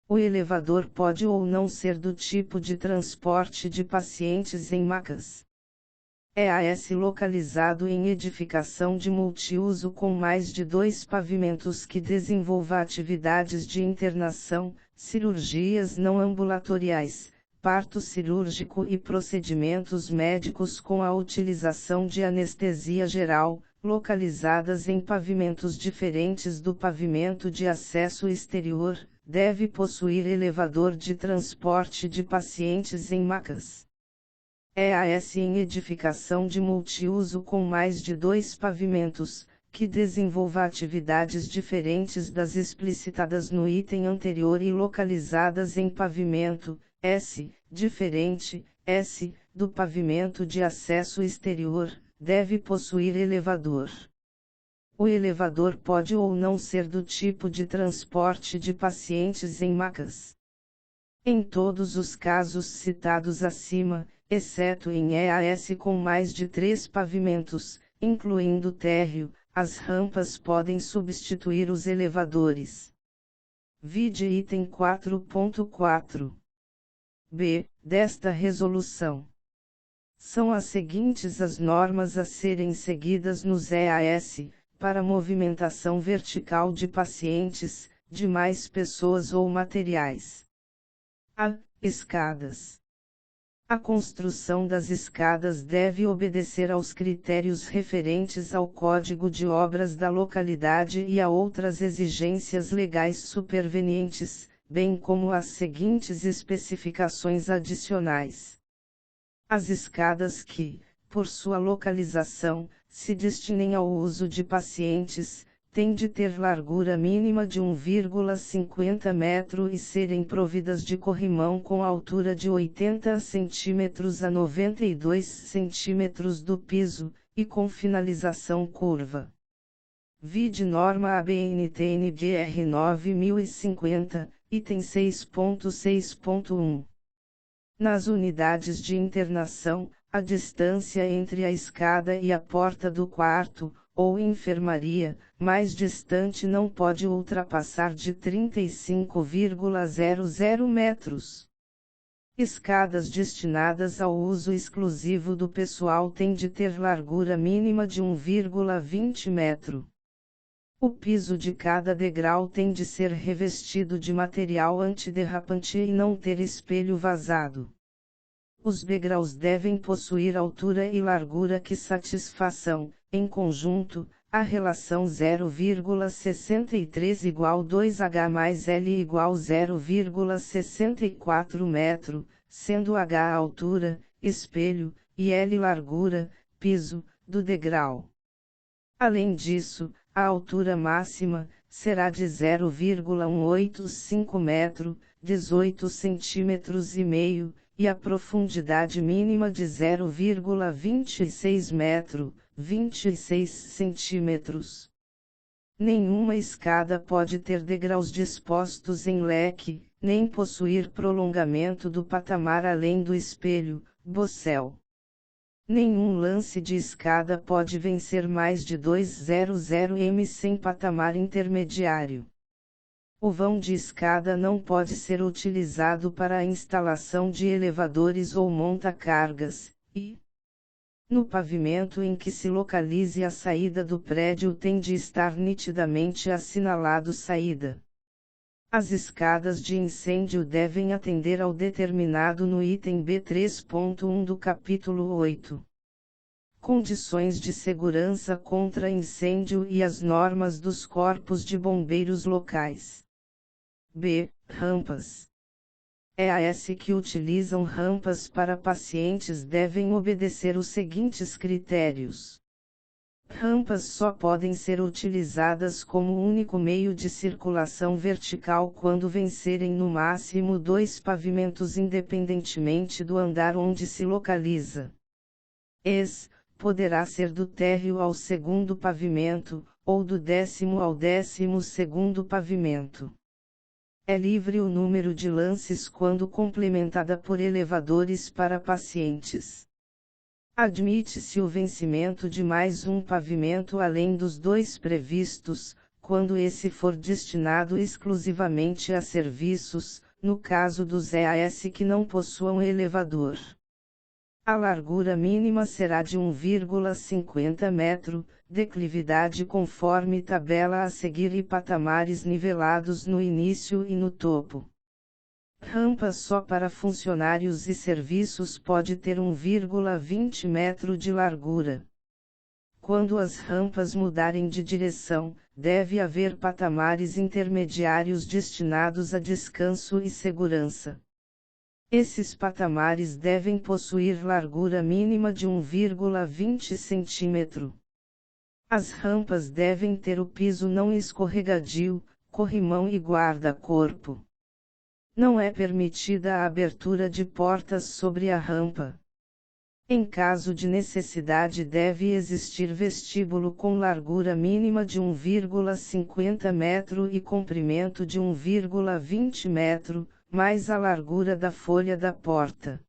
O elevador pode ou não ser do tipo de transporte de pacientes em macas. EAS localizado em edificação de multiuso com mais de 2 pavimentos que desenvolva atividades de internação, cirurgias não ambulatoriais, parto cirúrgico e procedimentos médicos com a utilização de anestesia geral, localizadas em pavimentos diferentes do pavimento de acesso exterior, deve possuir elevador de transporte de pacientes em macas. EAS em edificação de multiuso com mais de 2 pavimentos, que desenvolva atividades diferentes das explicitadas no item anterior e localizadas em pavimento, S, diferente, S, do pavimento de acesso exterior, deve possuir elevador. O elevador pode ou não ser do tipo de transporte de pacientes em macas. Em todos os casos citados acima, exceto em EAS com mais de 3 pavimentos, incluindo térreo, as rampas podem substituir os elevadores. Vide item 4.4. B. Desta resolução. São as seguintes as normas a serem seguidas nos EAS, para movimentação vertical de pacientes, de mais pessoas ou materiais. A. Escadas. A construção das escadas deve obedecer aos critérios referentes ao Código de Obras da localidade e a outras exigências legais supervenientes, bem como as seguintes especificações adicionais. As escadas que, por sua localização, se destinem ao uso de pacientes, têm de ter largura mínima de 1,50 m e serem providas de corrimão com altura de 80 cm a 92 cm do piso, e com finalização curva. Vide norma ABNT-NBR 9050, item 6.6.1. Nas unidades de internação, a distância entre a escada e a porta do quarto, ou enfermaria, mais distante não pode ultrapassar de 35,00 metros. Escadas destinadas ao uso exclusivo do pessoal têm de ter largura mínima de 1,20 metro. O piso de cada degrau tem de ser revestido de material antiderrapante e não ter espelho vazado. Os degraus devem possuir altura e largura que satisfaçam, em conjunto, a relação 0,63 igual 2h mais L igual 0,64 metro, sendo h a altura, espelho, e L largura, piso, do degrau. Além disso, a altura máxima será de 0,185 metro, 18 centímetros e meio, e a profundidade mínima de 0,26 metro, 26 centímetros. Nenhuma escada pode ter degraus dispostos em leque, nem possuir prolongamento do patamar além do espelho, bossel. Nenhum lance de escada pode vencer mais de 200 m sem patamar intermediário. O vão de escada não pode ser utilizado para a instalação de elevadores ou monta-cargas, e no pavimento em que se localize a saída do prédio tem de estar nitidamente assinalado saída. As escadas de incêndio devem atender ao determinado no item B 3.1 do capítulo 8. Condições de segurança contra incêndio e as normas dos corpos de bombeiros locais. B. Rampas. EAS que utilizam rampas para pacientes devem obedecer os seguintes critérios. Rampas só podem ser utilizadas como único meio de circulação vertical quando vencerem no máximo 2 pavimentos independentemente do andar onde se localiza. Poderá ser do térreo ao segundo pavimento, ou do 10º ao 12º pavimento. É livre o número de lances quando complementada por elevadores para pacientes. Admite-se o vencimento de mais um pavimento além dos 2 previstos, quando esse for destinado exclusivamente a serviços, no caso dos EAS que não possuam elevador. A largura mínima será de 1,50 metro, declividade conforme tabela a seguir e patamares nivelados no início e no topo. Rampa só para funcionários e serviços pode ter 1,20 metro de largura. Quando as rampas mudarem de direção, deve haver patamares intermediários destinados a descanso e segurança. Esses patamares devem possuir largura mínima de 1,20 cm. As rampas devem ter o piso não escorregadio, corrimão e guarda-corpo. Não é permitida a abertura de portas sobre a rampa. Em caso de necessidade deve existir vestíbulo com largura mínima de 1,50 metro e comprimento de 1,20 metro, mais a largura da folha da porta.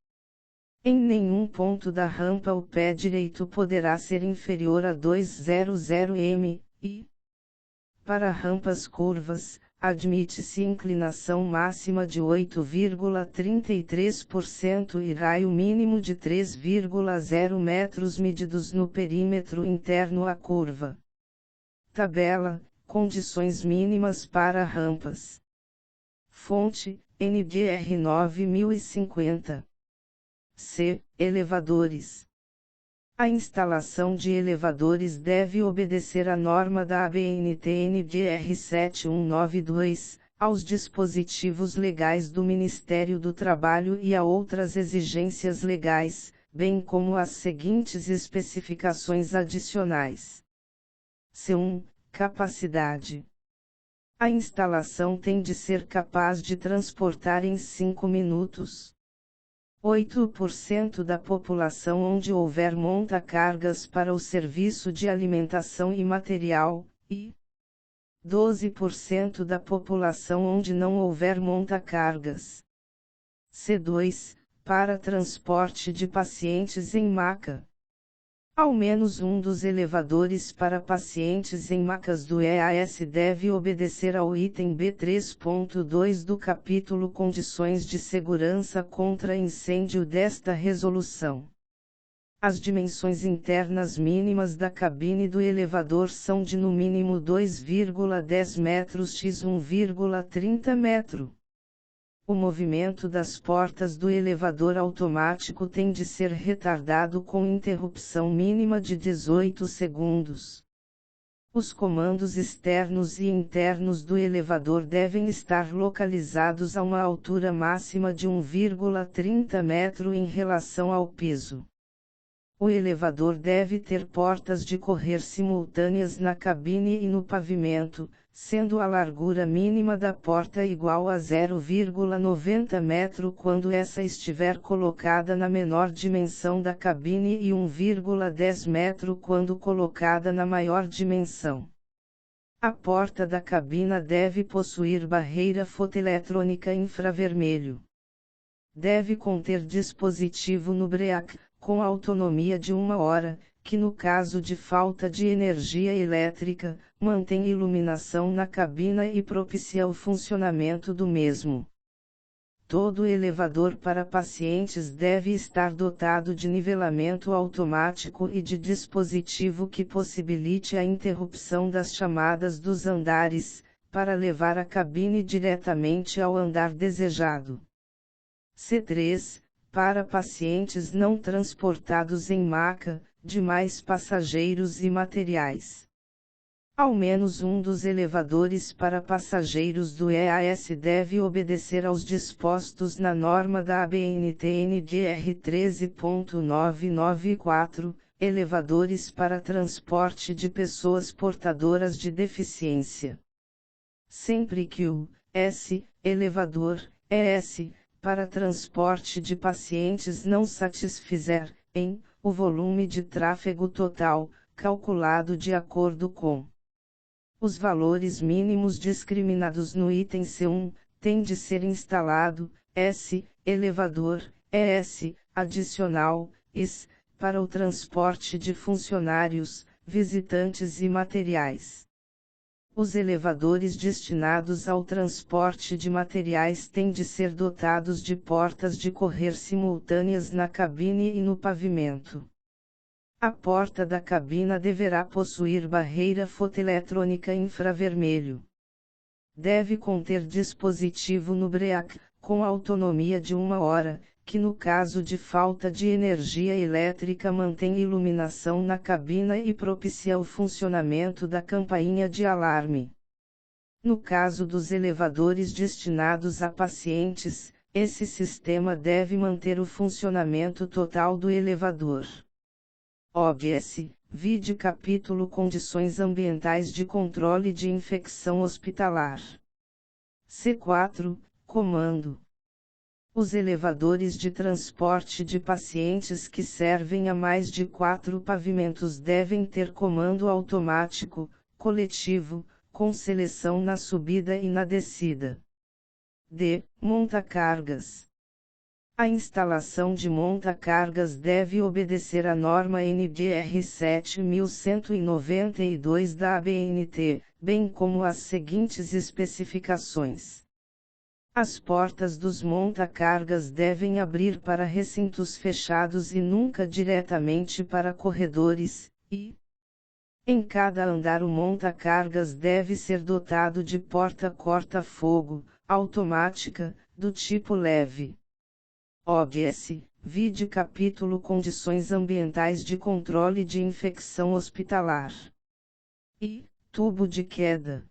Em nenhum ponto da rampa o pé direito poderá ser inferior a 200 m, e, para rampas curvas, admite-se inclinação máxima de 8,33% e raio mínimo de 3,0 metros medidos no perímetro interno à curva. Tabela: condições mínimas para rampas. Fonte: NBR 9050. C. Elevadores. A instalação de elevadores deve obedecer à norma da ABNT-NBR 7192, aos dispositivos legais do Ministério do Trabalho e a outras exigências legais, bem como às seguintes especificações adicionais. C1. Capacidade. A instalação tem de ser capaz de transportar em 5 minutos 8% da população onde houver monta-cargas para o serviço de alimentação e material, e 12% da população onde não houver monta-cargas. C2, para transporte de pacientes em maca. Ao menos um dos elevadores para pacientes em macas do EAS deve obedecer ao item B3.2 do capítulo Condições de Segurança contra Incêndio desta resolução. As dimensões internas mínimas da cabine do elevador são de no mínimo 2,10 metros x 1,30 metro. O movimento das portas do elevador automático tem de ser retardado com interrupção mínima de 18 segundos. Os comandos externos e internos do elevador devem estar localizados a uma altura máxima de 1,30 metro em relação ao piso. O elevador deve ter portas de correr simultâneas na cabine e no pavimento, sendo a largura mínima da porta igual a 0,90 metro quando essa estiver colocada na menor dimensão da cabine e 1,10 metro quando colocada na maior dimensão. A porta da cabina deve possuir barreira fotoeletrônica infravermelho. Deve conter dispositivo no BREAC, com autonomia de 1 hora, que no caso de falta de energia elétrica, mantém iluminação na cabina e propicia o funcionamento do mesmo. Todo elevador para pacientes deve estar dotado de nivelamento automático e de dispositivo que possibilite a interrupção das chamadas dos andares, para levar a cabine diretamente ao andar desejado. C3, para pacientes não transportados em maca, demais passageiros e materiais. Ao menos um dos elevadores para passageiros do EAS deve obedecer aos dispostos na norma da ABNT-NDR 13.994, elevadores para transporte de pessoas portadoras de deficiência. Sempre que o elevador, ES, para transporte de pacientes não satisfizer, o volume de tráfego total, calculado de acordo com os valores mínimos discriminados no item C1, tem de ser instalado, elevador, ES, adicional, para o transporte de funcionários, visitantes e materiais. Os elevadores destinados ao transporte de materiais têm de ser dotados de portas de correr simultâneas na cabine e no pavimento. A porta da cabina deverá possuir barreira fotoeletrônica infravermelho. Deve conter dispositivo no BREAC, com autonomia de 1 hora, que no caso de falta de energia elétrica mantém iluminação na cabina e propicia o funcionamento da campainha de alarme. No caso dos elevadores destinados a pacientes, esse sistema deve manter o funcionamento total do elevador. OBS, vide capítulo Condições ambientais de controle de infecção hospitalar. C4, comando. Os elevadores de transporte de pacientes que servem a mais de 4 pavimentos devem ter comando automático, coletivo, com seleção na subida e na descida. D. Monta-cargas. A instalação de monta-cargas deve obedecer à norma NDR 7192 da ABNT, bem como às seguintes especificações. As portas dos monta-cargas devem abrir para recintos fechados e nunca diretamente para corredores, e em cada andar o monta-cargas deve ser dotado de porta corta-fogo, automática, do tipo leve. OBS, vide capítulo Condições ambientais de controle de infecção hospitalar. E, tubo de queda.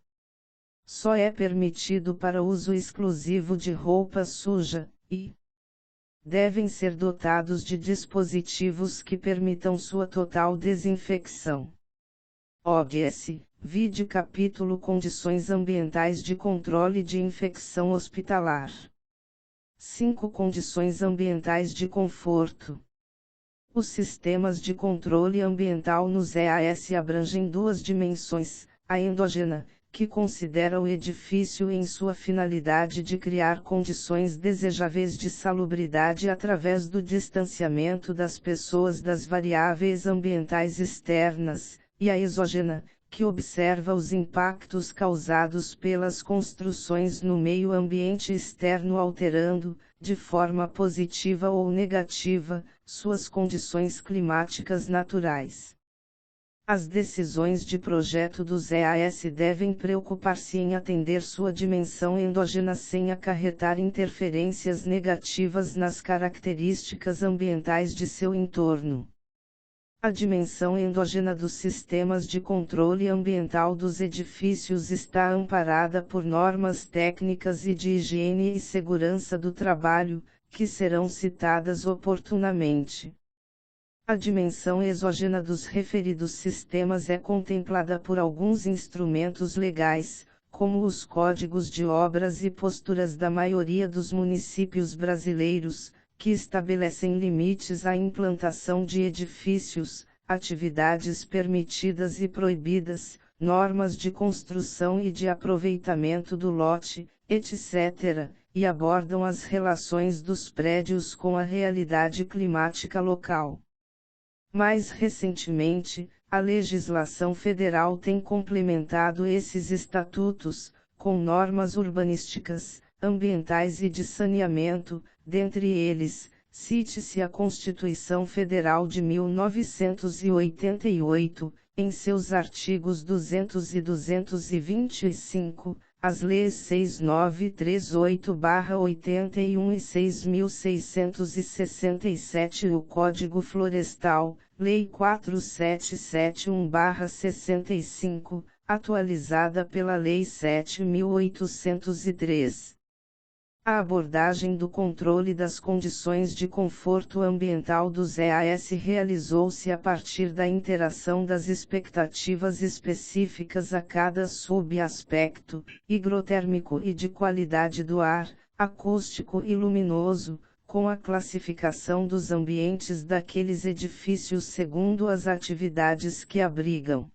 Só é permitido para uso exclusivo de roupa suja, e devem ser dotados de dispositivos que permitam sua total desinfecção. OBS, Vide capítulo Condições ambientais de controle de infecção hospitalar. 5. Condições ambientais de conforto. Os sistemas de controle ambiental nos EAS abrangem duas dimensões: a endógena, que considera o edifício em sua finalidade de criar condições desejáveis de salubridade através do distanciamento das pessoas das variáveis ambientais externas, e a exógena, que observa os impactos causados pelas construções no meio ambiente externo alterando, de forma positiva ou negativa, suas condições climáticas naturais. As decisões de projeto dos EAS devem preocupar-se em atender sua dimensão endógena sem acarretar interferências negativas nas características ambientais de seu entorno. A dimensão endógena dos sistemas de controle ambiental dos edifícios está amparada por normas técnicas e de higiene e segurança do trabalho, que serão citadas oportunamente. A dimensão exógena dos referidos sistemas é contemplada por alguns instrumentos legais, como os códigos de obras e posturas da maioria dos municípios brasileiros, que estabelecem limites à implantação de edifícios, atividades permitidas e proibidas, normas de construção e de aproveitamento do lote, etc., e abordam as relações dos prédios com a realidade climática local. Mais recentemente, a legislação federal tem complementado esses estatutos, com normas urbanísticas, ambientais e de saneamento, dentre eles, cite-se a Constituição Federal de 1988, em seus artigos 200 e 225, as leis 6938/81 e 6.667 e o Código Florestal, Lei 4771/65, atualizada pela Lei 7.803. A abordagem do controle das condições de conforto ambiental dos EAS realizou-se a partir da interação das expectativas específicas a cada subaspecto, higrotérmico e de qualidade do ar, acústico e luminoso, com a classificação dos ambientes daqueles edifícios segundo as atividades que abrigam.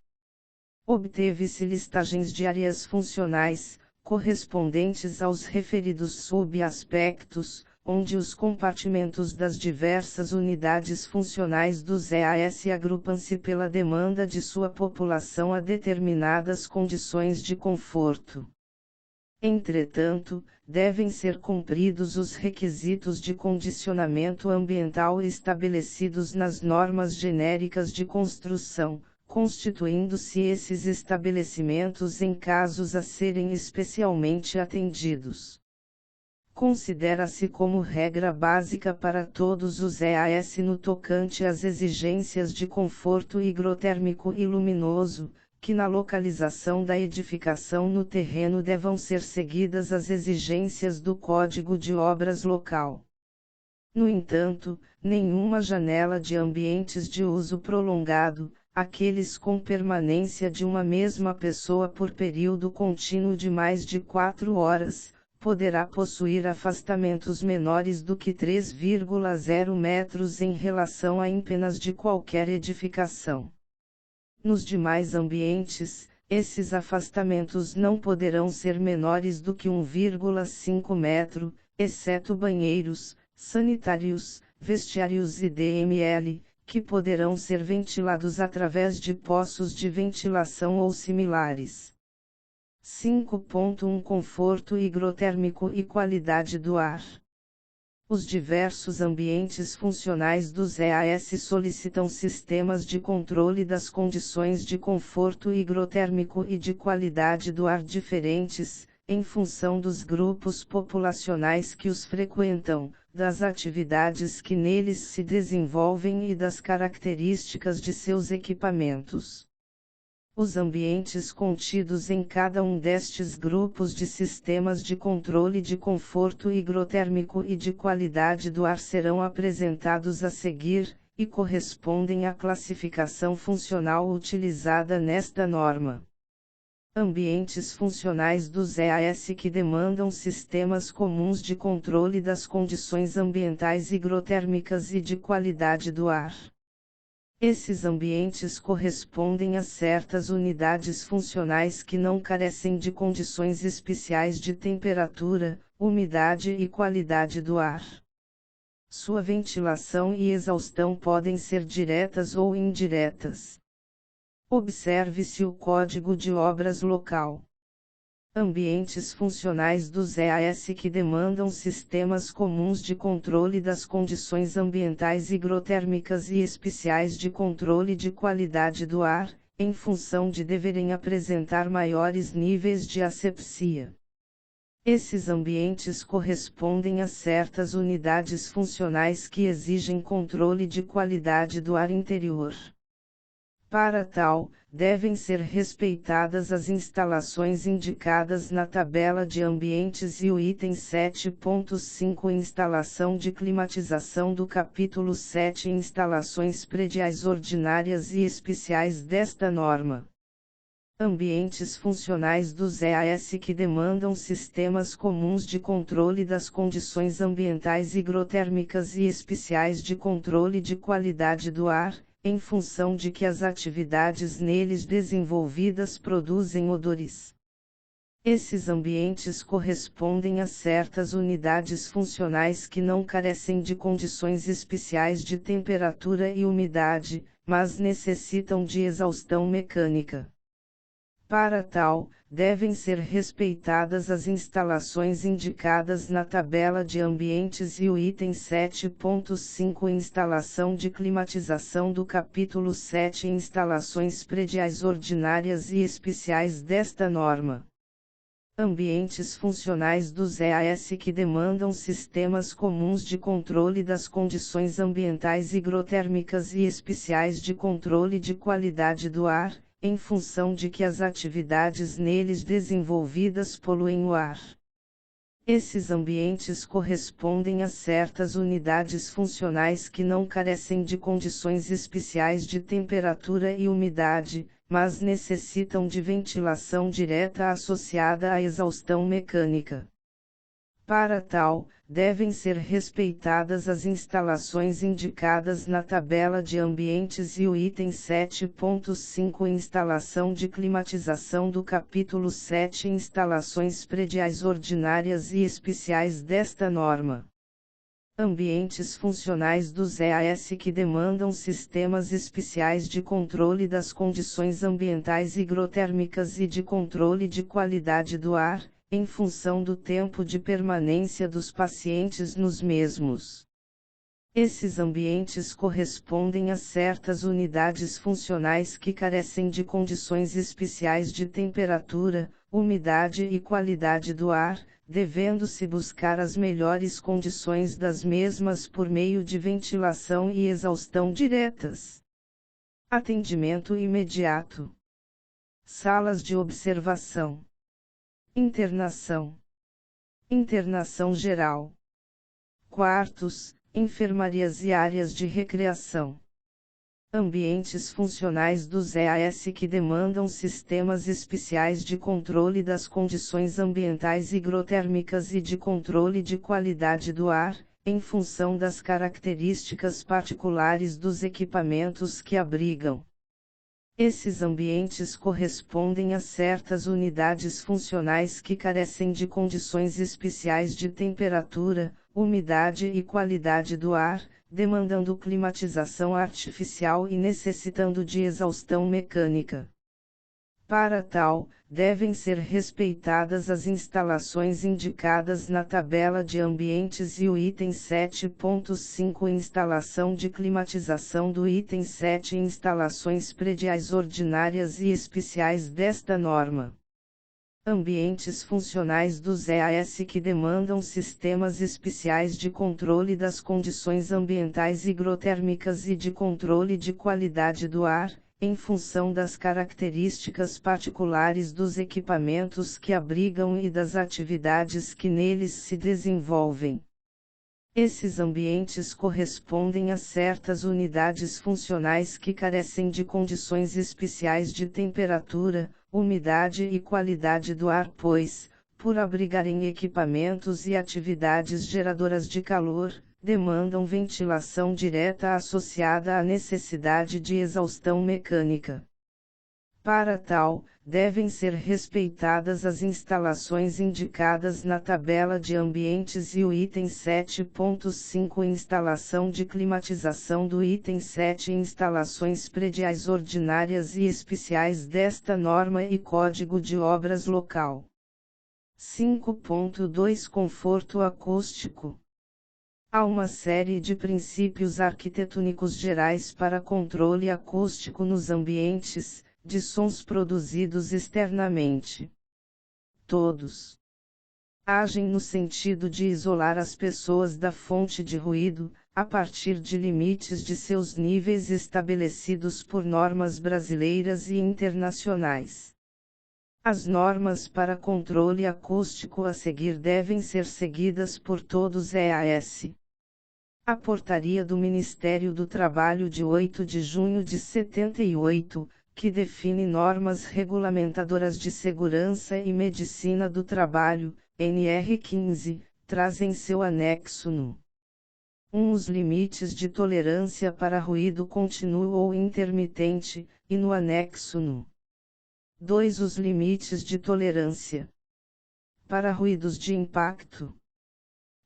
Obteve-se listagens de áreas funcionais, correspondentes aos referidos subaspectos, onde os compartimentos das diversas unidades funcionais dos EAS agrupam-se pela demanda de sua população a determinadas condições de conforto. Entretanto, devem ser cumpridos os requisitos de condicionamento ambiental estabelecidos nas normas genéricas de construção, constituindo-se esses estabelecimentos em casos a serem especialmente atendidos. Considera-se como regra básica para todos os EAS no tocante às exigências de conforto higrotérmico e luminoso, que na localização da edificação no terreno devam ser seguidas as exigências do Código de Obras local. No entanto, nenhuma janela de ambientes de uso prolongado, aqueles com permanência de uma mesma pessoa por período contínuo de mais de 4 horas, poderá possuir afastamentos menores do que 3,0 metros em relação a empenas de qualquer edificação. Nos demais ambientes, esses afastamentos não poderão ser menores do que 1,5 metro, exceto banheiros, sanitários, vestiários e DML, que poderão ser ventilados através de poços de ventilação ou similares. 5.1 Conforto higrotérmico e qualidade do ar. Os diversos ambientes funcionais dos EAS solicitam sistemas de controle das condições de conforto higrotérmico e de qualidade do ar diferentes, em função dos grupos populacionais que os frequentam, das atividades que neles se desenvolvem e das características de seus equipamentos. Os ambientes contidos em cada um destes grupos de sistemas de controle de conforto higrotérmico e de qualidade do ar serão apresentados a seguir, e correspondem à classificação funcional utilizada nesta norma. Ambientes funcionais dos EAS que demandam sistemas comuns de controle das condições ambientais higrotérmicas e de qualidade do ar. Esses ambientes correspondem a certas unidades funcionais que não carecem de condições especiais de temperatura, umidade e qualidade do ar. Sua ventilação e exaustão podem ser diretas ou indiretas. Observe-se o Código de Obras Local. Ambientes funcionais dos EAS que demandam sistemas comuns de controle das condições ambientais higrotérmicas e especiais de controle de qualidade do ar, em função de deverem apresentar maiores níveis de asepsia. Esses ambientes correspondem a certas unidades funcionais que exigem controle de qualidade do ar interior. Para tal, devem ser respeitadas as instalações indicadas na tabela de ambientes e o item 7.5 Instalação de climatização do capítulo 7 Instalações prediais ordinárias e especiais desta norma. Ambientes funcionais dos EAS que demandam sistemas comuns de controle das condições ambientais higrotérmicas e especiais de controle de qualidade do ar, em função de que as atividades neles desenvolvidas produzem odores. Esses ambientes correspondem a certas unidades funcionais que não carecem de condições especiais de temperatura e umidade, mas necessitam de exaustão mecânica. Para tal, devem ser respeitadas as instalações indicadas na tabela de ambientes e o item 7.5 Instalação de climatização do capítulo 7 Instalações prediais ordinárias e especiais desta norma. Ambientes funcionais dos EAS que demandam sistemas comuns de controle das condições ambientais higrotérmicas e especiais de controle de qualidade do ar, em função de que as atividades neles desenvolvidas poluem o ar. Esses ambientes correspondem a certas unidades funcionais que não carecem de condições especiais de temperatura e umidade, mas necessitam de ventilação direta associada à exaustão mecânica. Para tal, devem ser respeitadas as instalações indicadas na tabela de ambientes e o item 7.5 Instalação de climatização do capítulo 7 Instalações prediais ordinárias e especiais desta norma. Ambientes funcionais dos EAS que demandam sistemas especiais de controle das condições ambientais higrotérmicas e de controle de qualidade do ar, em função do tempo de permanência dos pacientes nos mesmos. Esses ambientes correspondem a certas unidades funcionais que carecem de condições especiais de temperatura, umidade e qualidade do ar, devendo-se buscar as melhores condições das mesmas por meio de ventilação e exaustão diretas. Atendimento imediato. Salas de observação. Internação. Internação geral. Quartos, enfermarias e áreas de recreação. Ambientes funcionais dos EAS que demandam sistemas especiais de controle das condições ambientais higrotérmicas e de controle de qualidade do ar, em função das características particulares dos equipamentos que abrigam. Esses ambientes correspondem a certas unidades funcionais que carecem de condições especiais de temperatura, umidade e qualidade do ar, demandando climatização artificial e necessitando de exaustão mecânica. Para tal, devem ser respeitadas as instalações indicadas na tabela de ambientes e o item 7.5 Instalação de climatização do item 7 Instalações prediais ordinárias e especiais desta norma. Ambientes funcionais dos EAS que demandam sistemas especiais de controle das condições ambientais higrotérmicas e de controle de qualidade do ar, em função das características particulares dos equipamentos que abrigam e das atividades que neles se desenvolvem. Esses ambientes correspondem a certas unidades funcionais que carecem de condições especiais de temperatura, umidade e qualidade do ar, pois, por abrigarem equipamentos e atividades geradoras de calor, demandam ventilação direta associada à necessidade de exaustão mecânica. Para tal, devem ser respeitadas as instalações indicadas na tabela de ambientes e o item 7.5 instalação de climatização do item 7 instalações prediais ordinárias e especiais desta norma e código de obras local. 5.2 Conforto acústico. Há uma série de princípios arquitetônicos gerais para controle acústico nos ambientes, de sons produzidos externamente. Todos agem no sentido de isolar as pessoas da fonte de ruído, a partir de limites de seus níveis estabelecidos por normas brasileiras e internacionais. As normas para controle acústico a seguir devem ser seguidas por todos EAS. A Portaria do Ministério do Trabalho de 8 de junho de 78, que define normas regulamentadoras de segurança e medicina do trabalho, NR15, traz em seu anexo no 1 os limites de tolerância para ruído contínuo ou intermitente, e no anexo no 2 os limites de tolerância para ruídos de impacto.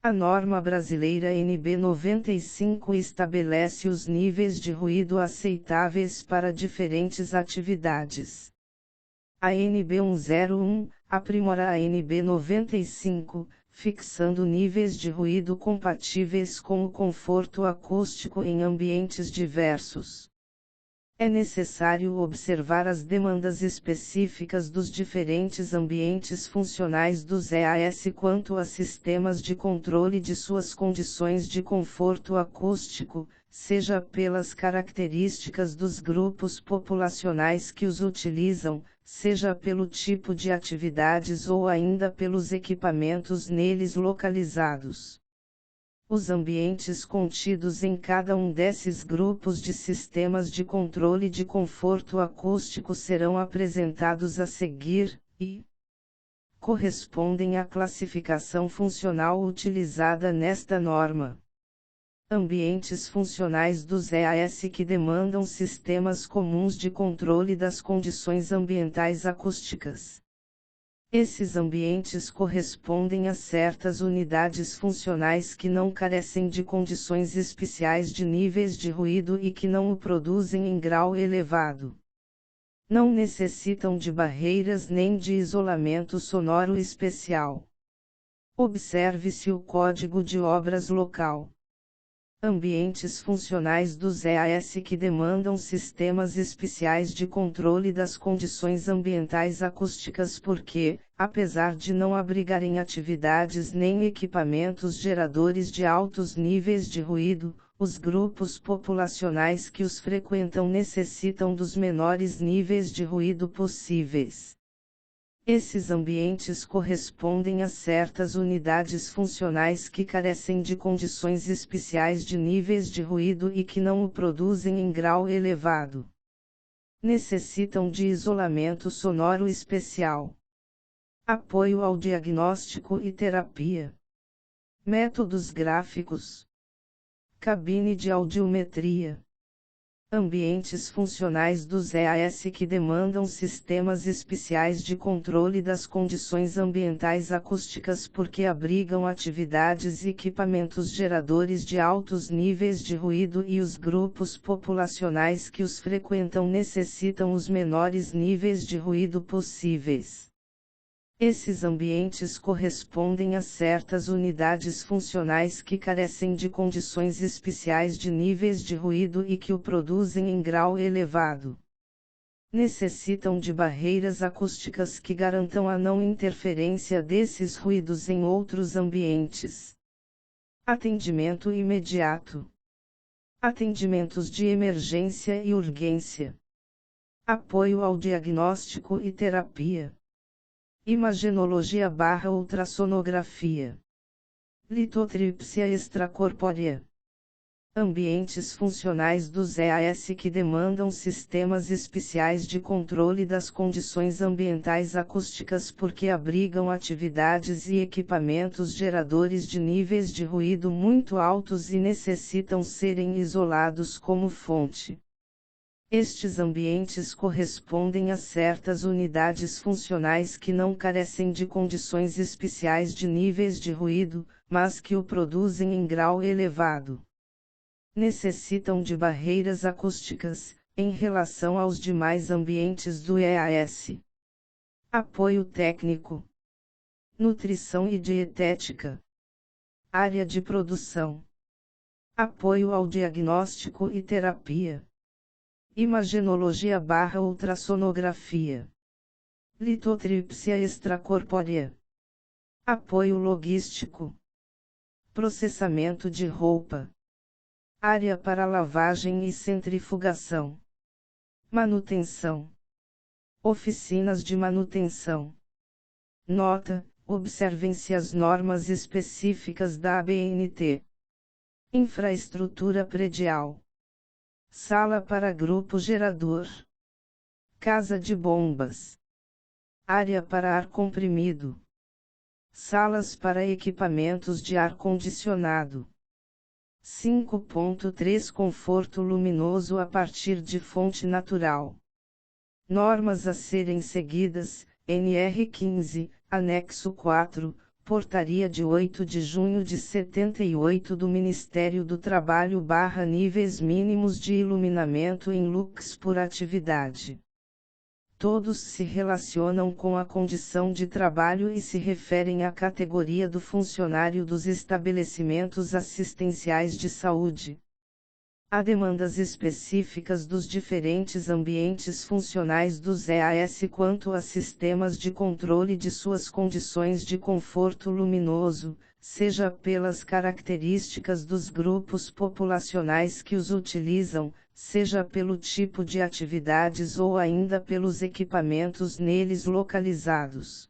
A norma brasileira NB 95 estabelece os níveis de ruído aceitáveis para diferentes atividades. A NB 101 aprimora a NB 95, fixando níveis de ruído compatíveis com o conforto acústico em ambientes diversos. É necessário observar as demandas específicas dos diferentes ambientes funcionais dos EAS quanto a sistemas de controle de suas condições de conforto acústico, seja pelas características dos grupos populacionais que os utilizam, seja pelo tipo de atividades ou ainda pelos equipamentos neles localizados. Os ambientes contidos em cada um desses grupos de sistemas de controle de conforto acústico serão apresentados a seguir, e correspondem à classificação funcional utilizada nesta norma. Ambientes funcionais dos EAS que demandam sistemas comuns de controle das condições ambientais acústicas. Esses ambientes correspondem a certas unidades funcionais que não carecem de condições especiais de níveis de ruído e que não o produzem em grau elevado. Não necessitam de barreiras nem de isolamento sonoro especial. Observe-se o Código de Obras Local. Ambientes funcionais dos EAS que demandam sistemas especiais de controle das condições ambientais acústicas porque, apesar de não abrigarem atividades nem equipamentos geradores de altos níveis de ruído, os grupos populacionais que os frequentam necessitam dos menores níveis de ruído possíveis. Esses ambientes correspondem a certas unidades funcionais que carecem de condições especiais de níveis de ruído e que não o produzem em grau elevado. Necessitam de isolamento sonoro especial. Apoio ao diagnóstico e terapia. Métodos gráficos. Cabine de audiometria. Ambientes funcionais dos EAS que demandam sistemas especiais de controle das condições ambientais acústicas porque abrigam atividades e equipamentos geradores de altos níveis de ruído e os grupos populacionais que os frequentam necessitam os menores níveis de ruído possíveis. Esses ambientes correspondem a certas unidades funcionais que carecem de condições especiais de níveis de ruído e que o produzem em grau elevado. Necessitam de barreiras acústicas que garantam a não interferência desses ruídos em outros ambientes. Atendimento imediato. Atendimentos de emergência e urgência. Apoio ao diagnóstico e terapia. Imagenologia/ultrassonografia. Litotrípsia extracorpórea. Ambientes funcionais dos EAS que demandam sistemas especiais de controle das condições ambientais acústicas porque abrigam atividades e equipamentos geradores de níveis de ruído muito altos e necessitam serem isolados como fonte. Estes ambientes correspondem a certas unidades funcionais que não carecem de condições especiais de níveis de ruído, mas que o produzem em grau elevado. Necessitam de barreiras acústicas, em relação aos demais ambientes do EAS. Apoio técnico. Nutrição e dietética. Área de produção. Apoio ao diagnóstico e terapia. Imagenologia/ultrassonografia. Litotrípsia extracorpórea. Apoio logístico. Processamento de roupa. Área para lavagem e centrifugação. Manutenção. Oficinas de manutenção. Nota: observem-se as normas específicas da ABNT. Infraestrutura predial. Sala para grupo gerador. Casa de bombas. Área para ar comprimido. Salas para equipamentos de ar-condicionado. 5.3 Conforto luminoso a partir de fonte natural. Normas a serem seguidas, NR15, Anexo 4, Portaria de 8 de junho de 78 do Ministério do Trabalho/níveis mínimos de iluminamento em lux por atividade. Todos se relacionam com a condição de trabalho e se referem à categoria do funcionário dos estabelecimentos assistenciais de saúde. Há demandas específicas dos diferentes ambientes funcionais dos EAS quanto a sistemas de controle de suas condições de conforto luminoso, seja pelas características dos grupos populacionais que os utilizam, seja pelo tipo de atividades ou ainda pelos equipamentos neles localizados.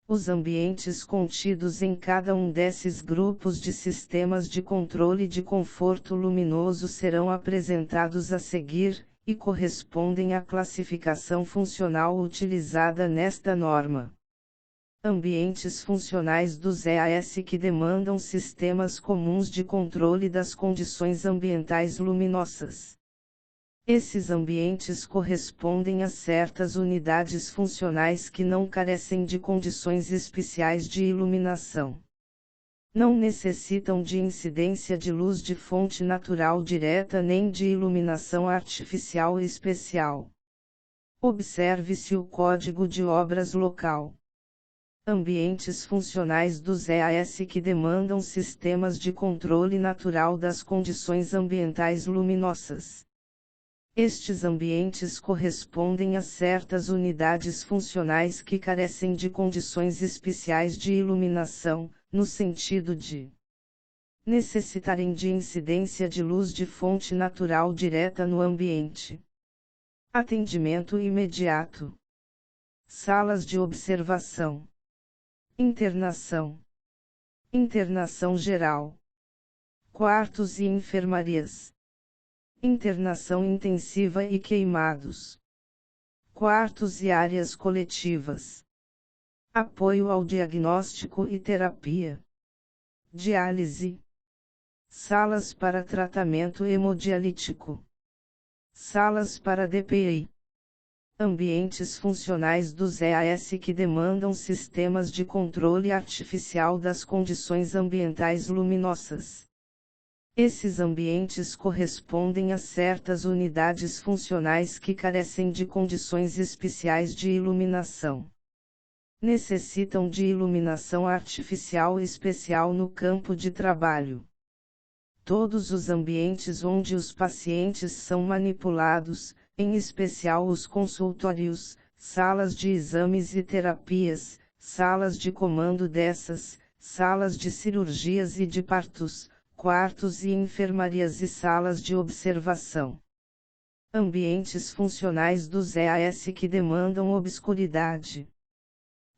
Os ambientes contidos em cada um desses grupos de sistemas de controle de conforto luminoso serão apresentados a seguir, e correspondem à classificação funcional utilizada nesta norma. Ambientes funcionais dos EAS que demandam sistemas comuns de controle das condições ambientais luminosas. Esses ambientes correspondem a certas unidades funcionais que não carecem de condições especiais de iluminação. Não necessitam de incidência de luz de fonte natural direta nem de iluminação artificial especial. Observe-se o Código de Obras local. Ambientes funcionais dos EAS que demandam sistemas de controle natural das condições ambientais luminosas. Estes ambientes correspondem a certas unidades funcionais que carecem de condições especiais de iluminação, no sentido de necessitarem de incidência de luz de fonte natural direta no ambiente. Atendimento imediato. Salas de observação. Internação. Internação geral. Quartos e enfermarias. Internação intensiva e queimados. Quartos e áreas coletivas. Apoio ao diagnóstico e terapia. Diálise. Salas para tratamento hemodialítico. Salas para DPI. Ambientes funcionais dos EAS que demandam sistemas de controle artificial das condições ambientais luminosas. Esses ambientes correspondem a certas unidades funcionais que carecem de condições especiais de iluminação. Necessitam de iluminação artificial especial no campo de trabalho. Todos os ambientes onde os pacientes são manipulados, em especial os consultórios, salas de exames e terapias, salas de comando dessas, salas de cirurgias e de partos, quartos e enfermarias e salas de observação. Ambientes funcionais dos EAS que demandam obscuridade.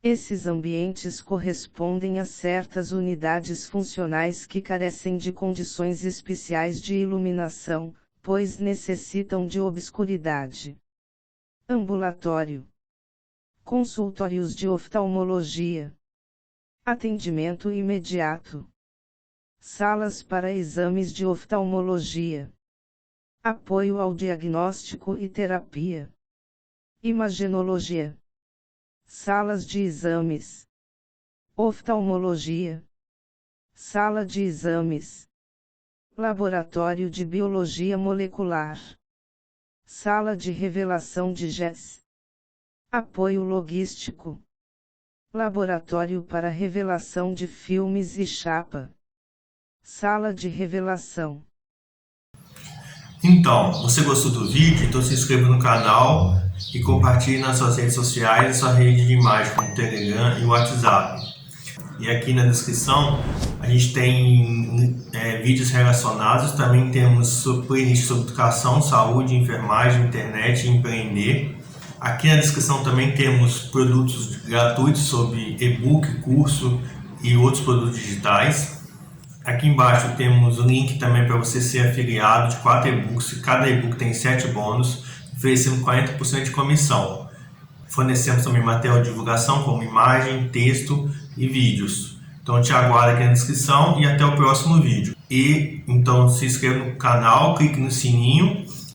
Esses ambientes correspondem a certas unidades funcionais que carecem de condições especiais de iluminação, pois necessitam de obscuridade. Ambulatório. Consultórios de oftalmologia. Atendimento imediato. Salas para exames de oftalmologia. Apoio ao diagnóstico e terapia. Imagenologia. Salas de exames. Oftalmologia. Sala de exames. Laboratório de biologia molecular. Sala de revelação de genes. Apoio logístico. Laboratório para revelação de filmes e chapa. Sala de revelação. Então, você gostou do vídeo? Então se inscreva no canal e compartilhe nas suas redes sociais e sua rede de imagem como o Telegram e o WhatsApp. E aqui na descrição a gente tem vídeos relacionados, também temos playlist sobre educação, saúde, enfermagem, internet e empreender. Aqui na descrição também temos produtos gratuitos sobre e-book, curso e outros produtos digitais. Aqui embaixo temos o link também para você ser afiliado de 4 e-books. Cada e-book tem 7 bônus, oferecendo 40% de comissão. Fornecemos também material de divulgação como imagem, texto e vídeos. Então te aguardo aqui na descrição e até o próximo vídeo. E então se inscreva no canal, clique no sininho